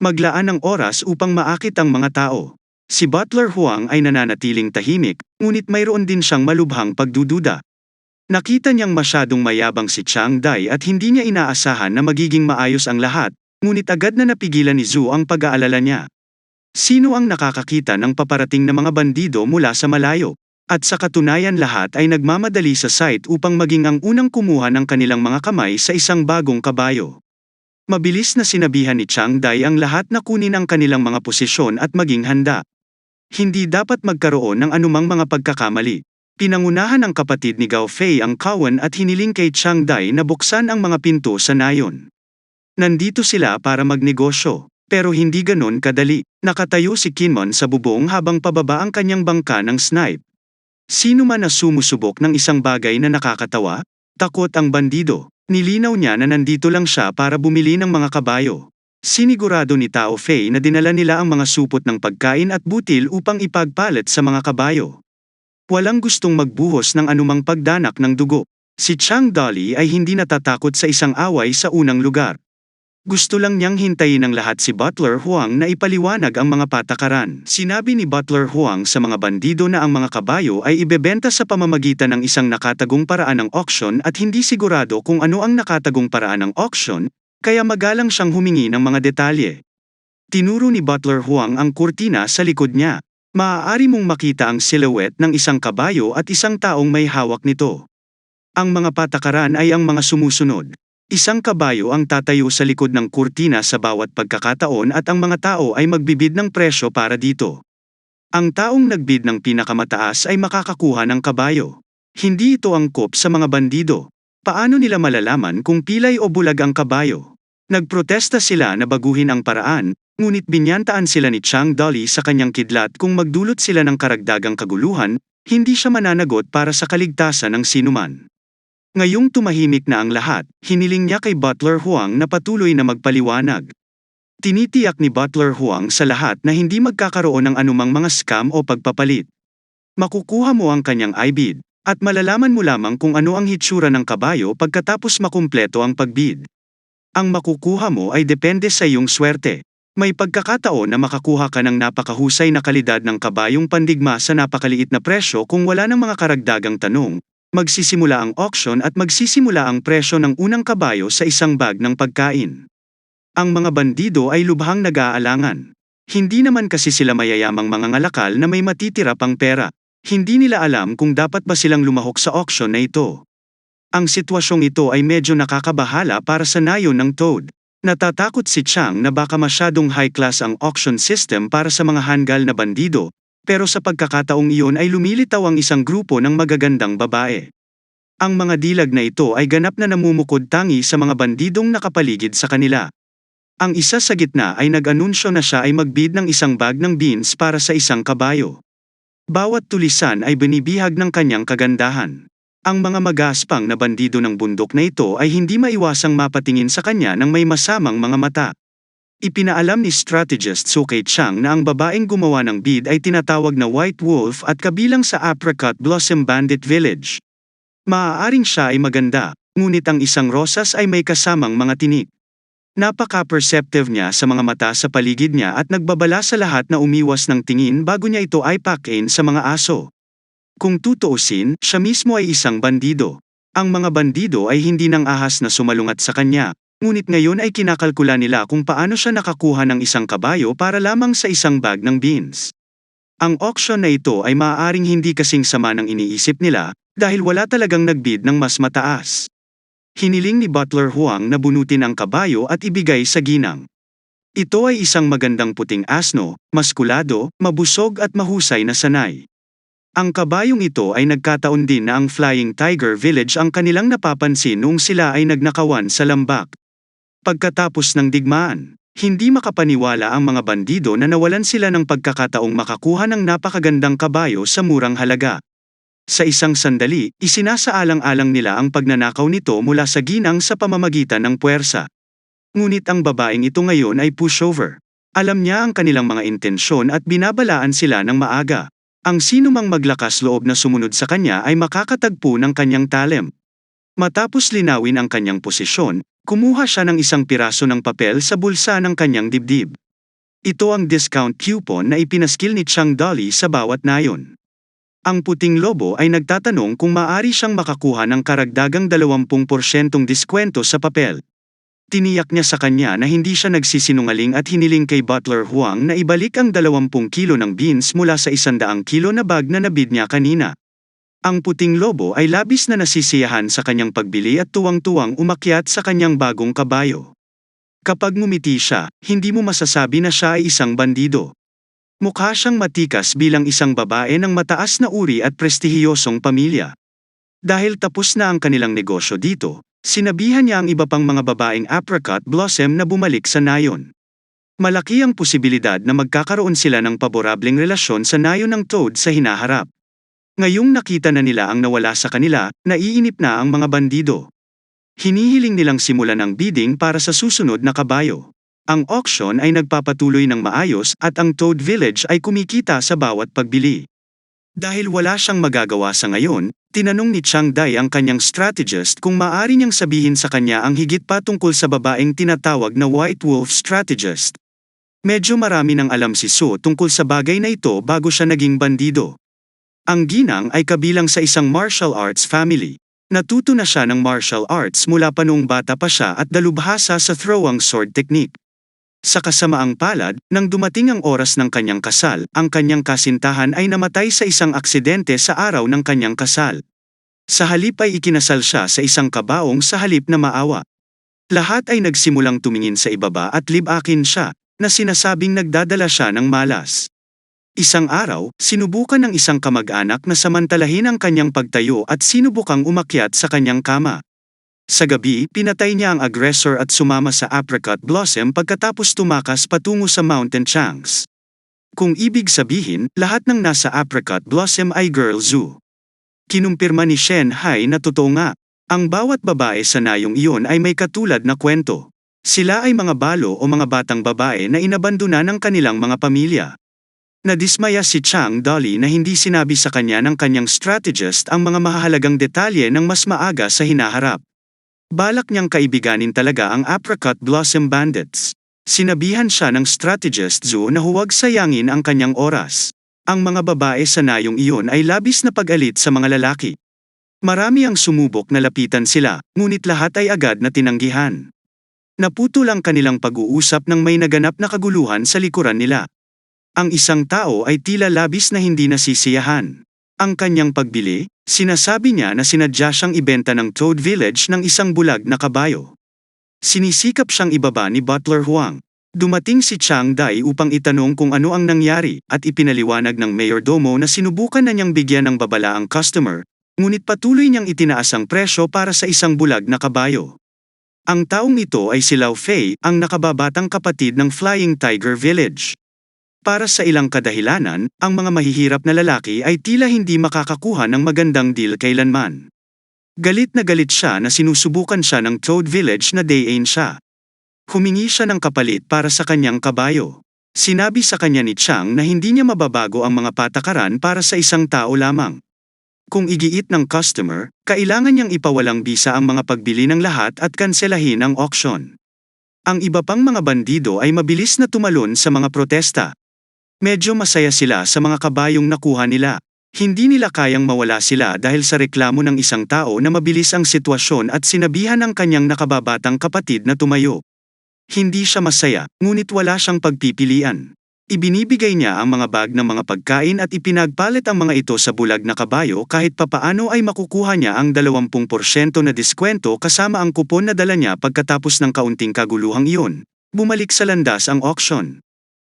Maglaan ng oras upang maakit ang mga tao. Si Butler Huang ay nananatiling tahimik, ngunit mayroon din siyang malubhang pagdududa. Nakita niyang masyadong mayabang si Chang Dai at hindi niya inaasahan na magiging maayos ang lahat, ngunit agad na napigilan ni Zhu ang pag-aalala niya. Sino ang nakakakita ng paparating na mga bandido mula sa malayo? At sa katunayan lahat ay nagmamadali sa site upang maging ang unang kumuha ng kanilang mga kamay sa isang bagong kabayo. Mabilis na sinabihan ni Chang Dai ang lahat na kunin ang kanilang mga posisyon at maging handa. Hindi dapat magkaroon ng anumang mga pagkakamali. Pinangunahan ng kapatid ni Gao Fei ang kawan at hiniling kay Chang Dai na buksan ang mga pinto sa nayon. Nandito sila para magnegosyo, pero hindi ganon kadali. Nakatayo si Kinmon sa bubong habang pababa ang kanyang bangka ng snipe. Sino man na sumusubok ng isang bagay na nakakatawa? Takot ang bandido. Nilinaw niya na nandito lang siya para bumili ng mga kabayo. Sinigurado ni Tao Fei na dinala nila ang mga supot ng pagkain at butil upang ipagpalit sa mga kabayo. Walang gustong magbuhos ng anumang pagdanak ng dugo. Si Chang Dali ay hindi natatakot sa isang away sa unang lugar. Gusto lang niyang hintayin ng lahat si Butler Huang na ipaliwanag ang mga patakaran. Sinabi ni Butler Huang sa mga bandido na ang mga kabayo ay ibebenta sa pamamagitan ng isang nakatagong paraan ng auction at hindi sigurado kung ano ang nakatagong paraan ng auction, kaya magalang siyang humingi ng mga detalye. Tinuro ni Butler Huang ang kurtina sa likod niya. Maaari mong makita ang silhouette ng isang kabayo at isang taong may hawak nito. Ang mga patakaran ay ang mga sumusunod. Isang kabayo ang tatayo sa likod ng kurtina sa bawat pagkakataon at ang mga tao ay magbibid ng presyo para dito. Ang taong nagbid ng pinakamataas ay makakakuha ng kabayo. Hindi ito angkop sa mga bandido. Paano nila malalaman kung pilay o bulag ang kabayo? Nagprotesta sila na baguhin ang paraan, ngunit binyantaan sila ni Chang Dali sa kanyang kidlat kung magdulot sila ng karagdagang kaguluhan, hindi siya mananagot para sa kaligtasan ng sinuman. Ngayong tumahimik na ang lahat, hiniling niya kay Butler Huang na patuloy na magpaliwanag. Tinitiyak ni Butler Huang sa lahat na hindi magkakaroon ng anumang mga scam o pagpapalit. Makukuha mo ang kanyang i-bid, at malalaman mo lamang kung ano ang hitsura ng kabayo pagkatapos makumpleto ang pagbid. Ang makukuha mo ay depende sa iyong swerte. May pagkakataon na makakuha ka ng napakahusay na kalidad ng kabayong pandigma sa napakaliit na presyo kung wala ng mga karagdagang tanong. Magsisimula ang auction at magsisimula ang presyo ng unang kabayo sa isang bag ng pagkain. Ang mga bandido ay lubhang nag-aalangan. Hindi naman kasi sila mayayamang mga ngalakal na may matitira pang pera. Hindi nila alam kung dapat ba silang lumahok sa auction na ito. Ang sitwasyong ito ay medyo nakakabahala para sa nayon ng Toad. Natatakot si Chang na baka masyadong high-class ang auction system para sa mga hanggal na bandido, pero sa pagkakataong iyon ay lumilitaw ang isang grupo ng magagandang babae. Ang mga dilag na ito ay ganap na namumukod tangi sa mga bandidong nakapaligid sa kanila. Ang isa sa gitna ay nag-anunsyo na siya ay magbid ng isang bag ng beans para sa isang kabayo. Bawat tulisan ay binibihag ng kanyang kagandahan. Ang mga magaspang na bandido ng bundok na ito ay hindi maiwasang mapatingin sa kanya ng may masamang mga mata. Ipinaalam ni strategist Su kay Chang na ang babaeng gumawa ng bid ay tinatawag na White Wolf at kabilang sa Apricot Blossom Bandit Village. Maaaring siya ay maganda, ngunit ang isang rosas ay may kasamang mga tinik. Napaka-perceptive niya sa mga mata sa paligid niya at nagbabala sa lahat na umiwas ng tingin bago niya ito ay pack-in sa mga aso. Kung tutuusin, siya mismo ay isang bandido. Ang mga bandido ay hindi nang ahas na sumalungat sa kanya, ngunit ngayon ay kinakalkula nila kung paano siya nakakuha ng isang kabayo para lamang sa isang bag ng beans. Ang auction na ito ay maaaring hindi kasing sama ng iniisip nila, dahil wala talagang nagbid ng mas mataas. Hiniling ni Butler Huang na bunutin ang kabayo at ibigay sa ginang. Ito ay isang magandang puting asno, maskulado, mabusog at mahusay na sanay. Ang kabayong ito ay nagkataon din na ang Flying Tiger Village ang kanilang napapansin noong sila ay nagnakawan sa lambak. Pagkatapos ng digmaan, hindi makapaniwala ang mga bandido na nawalan sila ng pagkakataong makakuha ng napakagandang kabayo sa murang halaga. Sa isang sandali, isinasaalang-alang nila ang pagnanakaw nito mula sa ginang sa pamamagitan ng puwersa. Ngunit ang babaeng ito ngayon ay pushover. Alam niya ang kanilang mga intensyon at binabalaan sila ng maaga. Ang sinumang maglakas loob na sumunod sa kanya ay makakatagpo ng kanyang talent. Matapos linawin ang kanyang posisyon, kumuha siya ng isang piraso ng papel sa bulsa ng kanyang dibdib. Ito ang discount coupon na ipinaskil ni Chang Dali sa bawat nayon. Ang puting lobo ay nagtatanong kung maaari siyang makakuha ng karagdagang 20% diskwento sa papel. Tiniyak niya sa kanya na hindi siya nagsisinungaling at hiniling kay Butler Huang na ibalik ang 20 kilo ng beans mula sa 100 kilo na bag na nabid niya kanina. Ang puting lobo ay labis na nasisiyahan sa kanyang pagbili at tuwang-tuwang umakyat sa kanyang bagong kabayo. Kapag ngumiti siya, hindi mo masasabi na siya ay isang bandido. Mukha siyang matikas bilang isang babae ng mataas na uri at prestihiyosong pamilya. Dahil tapos na ang kanilang negosyo dito, sinabihan niya ang iba pang mga babaeng apricot blossom na bumalik sa nayon. Malaki ang posibilidad na magkakaroon sila ng paborableng relasyon sa nayon ng Toad sa hinaharap. Ngayong nakita na nila ang nawala sa kanila, naiinip na ang mga bandido. Hinihiling nilang simulan ang bidding para sa susunod na kabayo. Ang auction ay nagpapatuloy ng maayos at ang Toad Village ay kumikita sa bawat pagbili. Dahil wala siyang magagawa sa ngayon, tinanong ni Chang Dai ang kanyang strategist kung maaari niyang sabihin sa kanya ang higit pa tungkol sa babaeng tinatawag na White Wolf Strategist. Medyo marami nang alam si Su tungkol sa bagay na ito bago siya naging bandido. Ang ginang ay kabilang sa isang martial arts family. Natuto na siya ng martial arts mula pa noong bata pa siya at dalubhasa sa throwing sword technique. Sa kasamaang palad, nang dumating ang oras ng kanyang kasal, ang kanyang kasintahan ay namatay sa isang aksidente sa araw ng kanyang kasal. Sa halip ay ikinasal siya sa isang kabaong sa halip na maawa. Lahat ay nagsimulang tumingin sa ibaba at libakin siya, na sinasabing nagdadala siya ng malas. Isang araw, sinubukan ng isang kamag-anak na samantalahin ang kanyang pagtayo at sinubukang umakyat sa kanyang kama. Sa gabi, pinatay niya ang aggressor at sumama sa apricot blossom pagkatapos tumakas patungo sa Mountain Changs. Kung ibig sabihin, lahat ng nasa apricot blossom ay girl zoo. Kinumpirma ni Shen Hai na totoo nga. Ang bawat babae sa nayong iyon ay may katulad na kwento. Sila ay mga balo o mga batang babae na inabandona ng kanilang mga pamilya. Nadismaya si Chang Dolly na hindi sinabi sa kanya ng kanyang strategist ang mga mahahalagang detalye ng mas maaga sa hinaharap. Balak niyang kaibiganin talaga ang apricot blossom bandits. Sinabihan siya ng strategist Zhu na huwag sayangin ang kanyang oras. Ang mga babae sa nayong iyon ay labis na pag-alit sa mga lalaki. Marami ang sumubok na lapitan sila, ngunit lahat ay agad na tinanggihan. Naputol ang kanilang pag-uusap nang may naganap na kaguluhan sa likuran nila. Ang isang tao ay tila labis na hindi nasisiyahan. Ang kanyang pagbili, sinasabi niya na sinadya siyang ibenta ng Toad Village ng isang bulag na kabayo. Sinisikap siyang ibaba ni Butler Huang. Dumating si Chang Dai upang itanong kung ano ang nangyari at ipinaliwanag ng mayordomo na sinubukan na niyang bigyan ng babala ang customer, ngunit patuloy niyang itinaas ang presyo para sa isang bulag na kabayo. Ang taong ito ay si Lao Fei, ang nakababatang kapatid ng Flying Tiger Village. Para sa ilang kadahilanan, ang mga mahihirap na lalaki ay tila hindi makakakuha ng magandang deal kailanman. Galit na galit siya na sinusubukan siya ng Toad Village na dayain siya. Humingi siya ng kapalit para sa kanyang kabayo. Sinabi sa kanya ni Chang na hindi niya mababago ang mga patakaran para sa isang tao lamang. Kung igiit ng customer, kailangan niyang ipawalang bisa ang mga pagbili ng lahat at kanselahin ang auction. Ang iba pang mga bandido ay mabilis na tumalon sa mga protesta. Medyo masaya sila sa mga kabayong nakuha nila. Hindi nila kayang mawala sila dahil sa reklamo ng isang tao na mabilis ang sitwasyon at sinabihan ng kanyang nakababatang kapatid na tumayo. Hindi siya masaya, ngunit wala siyang pagpipilian. Ibinibigay niya ang mga bag ng mga pagkain at ipinagpalit ang mga ito sa bulag na kabayo kahit papaano ay makukuha niya ang 20% na diskwento kasama ang kupon na dala niya pagkatapos ng kaunting kaguluhang iyon. Bumalik sa landas ang auction.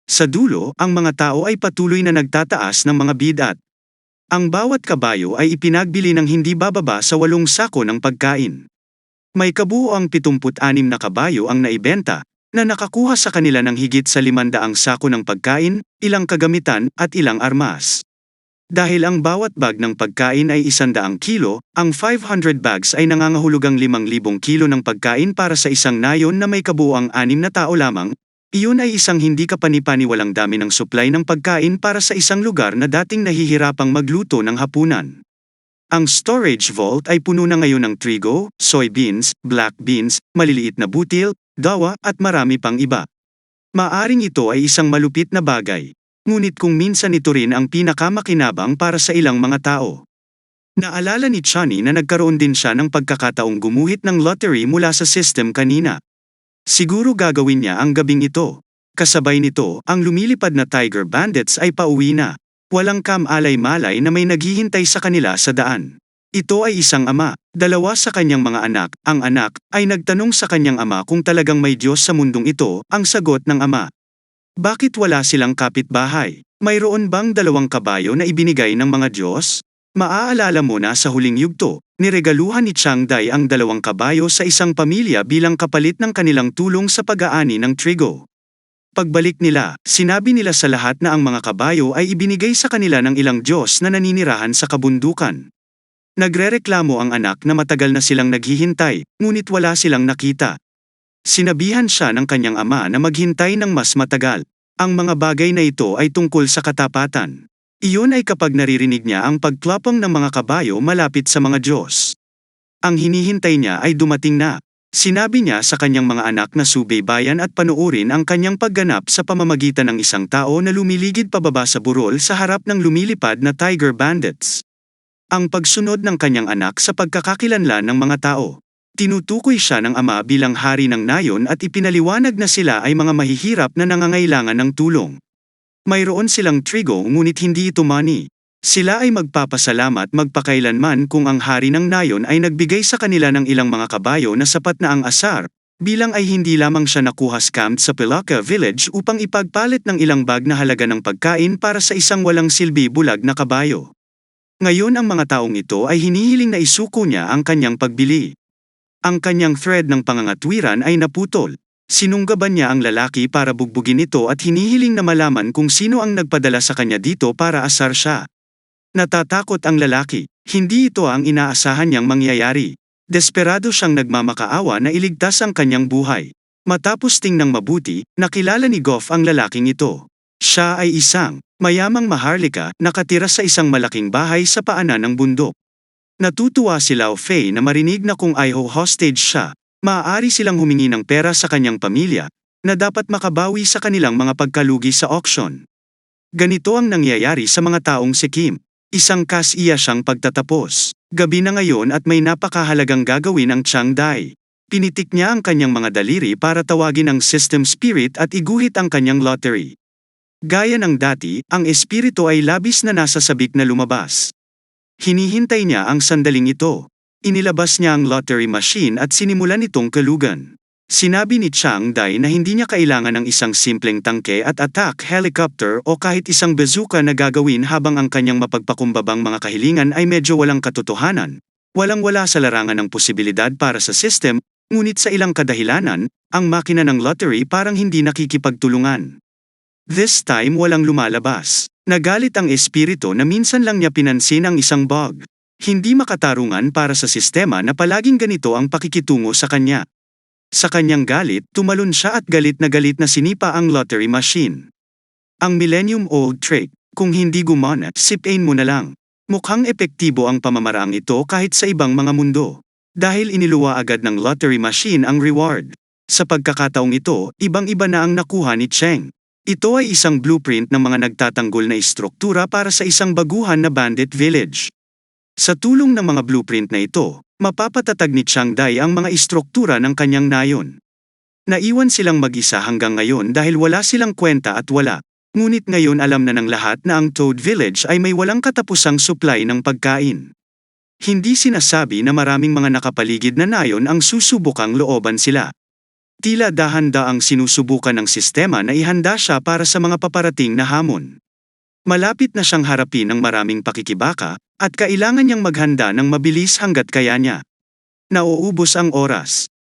Sa dulo, ang mga tao ay patuloy na nagtataas ng mga bid at ang bawat kabayo ay ipinagbili ng hindi bababa sa 8 sako ng pagkain. May kabuoang 76 na kabayo ang naibenta, na nakakuha sa kanila ng higit sa 500 sako ng pagkain, ilang kagamitan, at ilang armas. Dahil ang bawat bag ng pagkain ay 100 kilo, ang 500 bags ay nangangahulugang 5,000 kilo ng pagkain para sa isang nayon na may kabuoang 6 na tao lamang. Iyon ay isang hindi kapani-paniwalang dami ng supply ng pagkain para sa isang lugar na dating nahihirapang magluto ng hapunan. Ang storage vault ay puno na ngayon ng trigo, soybeans, black beans, maliliit na butil, dawa at marami pang iba. Maaring ito ay isang malupit na bagay. ngunit kung minsan ito rin ang pinakamakinabang para sa ilang mga tao. Naalala ni Chani na nagkaroon din siya ng pagkakataong gumuhit ng lottery mula sa system kanina. Siguro gagawin niya ang gabing ito. Kasabay nito, ang lumilipad na Tiger Bandits ay pauwi na. Walang kam-alay-malay na may naghihintay sa kanila sa daan. Ito ay isang ama, dalawa sa kanyang mga anak. Ang anak ay nagtanong sa kanyang ama kung talagang may Diyos sa mundong ito. Ang sagot ng ama, bakit wala silang kapitbahay? Mayroon bang 2 kabayo na ibinigay ng mga Diyos? Maaalala mo na sa huling yugto, niregaluhan ni Chang Dai ang 2 kabayo sa isang pamilya bilang kapalit ng kanilang tulong sa pag-aani ng trigo. Pagbalik nila, sinabi nila sa lahat na ang mga kabayo ay ibinigay sa kanila ng ilang Diyos na naninirahan sa kabundukan. Nagrereklamo ang anak na matagal na silang naghihintay, ngunit wala silang nakita. Sinabihan siya ng kanyang ama na maghintay ng mas matagal. Ang mga bagay na ito ay tungkol sa katapatan. Iyon ay kapag naririnig niya ang pagklapong ng mga kabayo malapit sa mga Diyos. Ang hinihintay niya ay dumating na. Sinabi niya sa kanyang mga anak na subaybayan at panuorin ang kanyang pagganap sa pamamagitan ng isang tao na lumiligid pababa sa burol sa harap ng lumilipad na Tiger Bandits. Ang pagsunod ng kanyang anak sa pagkakakilanlan ng mga tao. Tinutukoy siya ng ama bilang hari ng nayon at ipinaliwanag na sila ay mga mahihirap na nangangailangan ng tulong. Mayroon silang trigo ngunit hindi ito money. Sila ay magpapasalamat magpakailanman kung ang hari ng nayon ay nagbigay sa kanila ng ilang mga kabayo na sapat na ang asar, bilang ay hindi lamang siya nakuha scammed sa Pilaka Village upang ipagpalit ng ilang bag na halaga ng pagkain para sa isang walang silbi bulag na kabayo. Ngayon ang mga taong ito ay hinihiling na isuko niya ang kanyang pagbili. Ang kanyang thread ng pangangatwiran ay naputol. Sinunggaban niya ang lalaki para bugbugin ito at hinihiling na malaman kung sino ang nagpadala sa kanya dito para asar siya. Natatakot ang lalaki, hindi ito ang inaasahan niyang mangyayari. Desperado siyang nagmamakaawa na iligtas ang kanyang buhay. Matapos tingnang mabuti, nakilala ni Goff ang lalaking ito. Siya ay isang mayamang maharlika, nakatira sa isang malaking bahay sa paanan ng bundok. Natutuwa si Lao Fei na marinig na kung ay hostage siya, maaari silang humingi ng pera sa kanyang pamilya, na dapat makabawi sa kanilang mga pagkalugi sa auction. Ganito ang nangyayari sa mga taong si Kim. Isang kasiya siyang pagtatapos. Gabi na ngayon at may napakahalagang gagawin ang Chang Dai. Pinitik niya ang kanyang mga daliri para tawagin ang system spirit at iguhit ang kanyang lottery. Gaya ng dati, ang espiritu ay labis na nasa sabik na lumabas. Hinihintay niya ang sandaling ito. Inilabas niya ang lottery machine at sinimulan itong kalugan. Sinabi ni Chang Dai na hindi niya kailangan ng isang simpleng tangke at attack helicopter o kahit isang bazooka na gagawin habang ang kanyang mapagpakumbabang mga kahilingan ay medyo walang katotohanan. Walang-wala sa larangan ng posibilidad para sa system, ngunit sa ilang kadahilanan, ang makina ng lottery parang hindi nakikipagtulungan. This time walang lumalabas. Nagalit ang espiritu na minsan lang niya pinansin ang isang bug. Hindi makatarungan para sa sistema na palaging ganito ang pakikitungo sa kanya. Sa kanyang galit, tumalon siya at galit na sinipa ang lottery machine. Ang millennium-old trick, kung hindi gumana, sipain mo na lang. Mukhang epektibo ang pamamaraang ito kahit sa ibang mga mundo. Dahil iniluwa agad ng lottery machine ang reward. Sa pagkakataong ito, ibang-iba na ang nakuha ni Cheng. Ito ay isang blueprint ng mga nagtatanggol na istruktura para sa isang baguhan na bandit village. Sa tulong ng mga blueprint na ito, mapapatatag ni Chang Dai ang mga istruktura ng kanyang nayon. Naiwan silang mag-isa hanggang ngayon dahil wala silang kwenta at wala. Ngunit ngayon alam na ng lahat na ang Toad Village ay may walang katapusang supply ng pagkain. Hindi sinasabi na maraming mga nakapaligid na nayon ang susubukang looban sila. Tila dahan-daang sinusubukan ng sistema na ihanda siya para sa mga paparating na hamon. Malapit na siyang harapin ng maraming pakikibaka, at kailangan niyang maghanda ng mabilis hanggat kaya niya. Nauubos ang oras.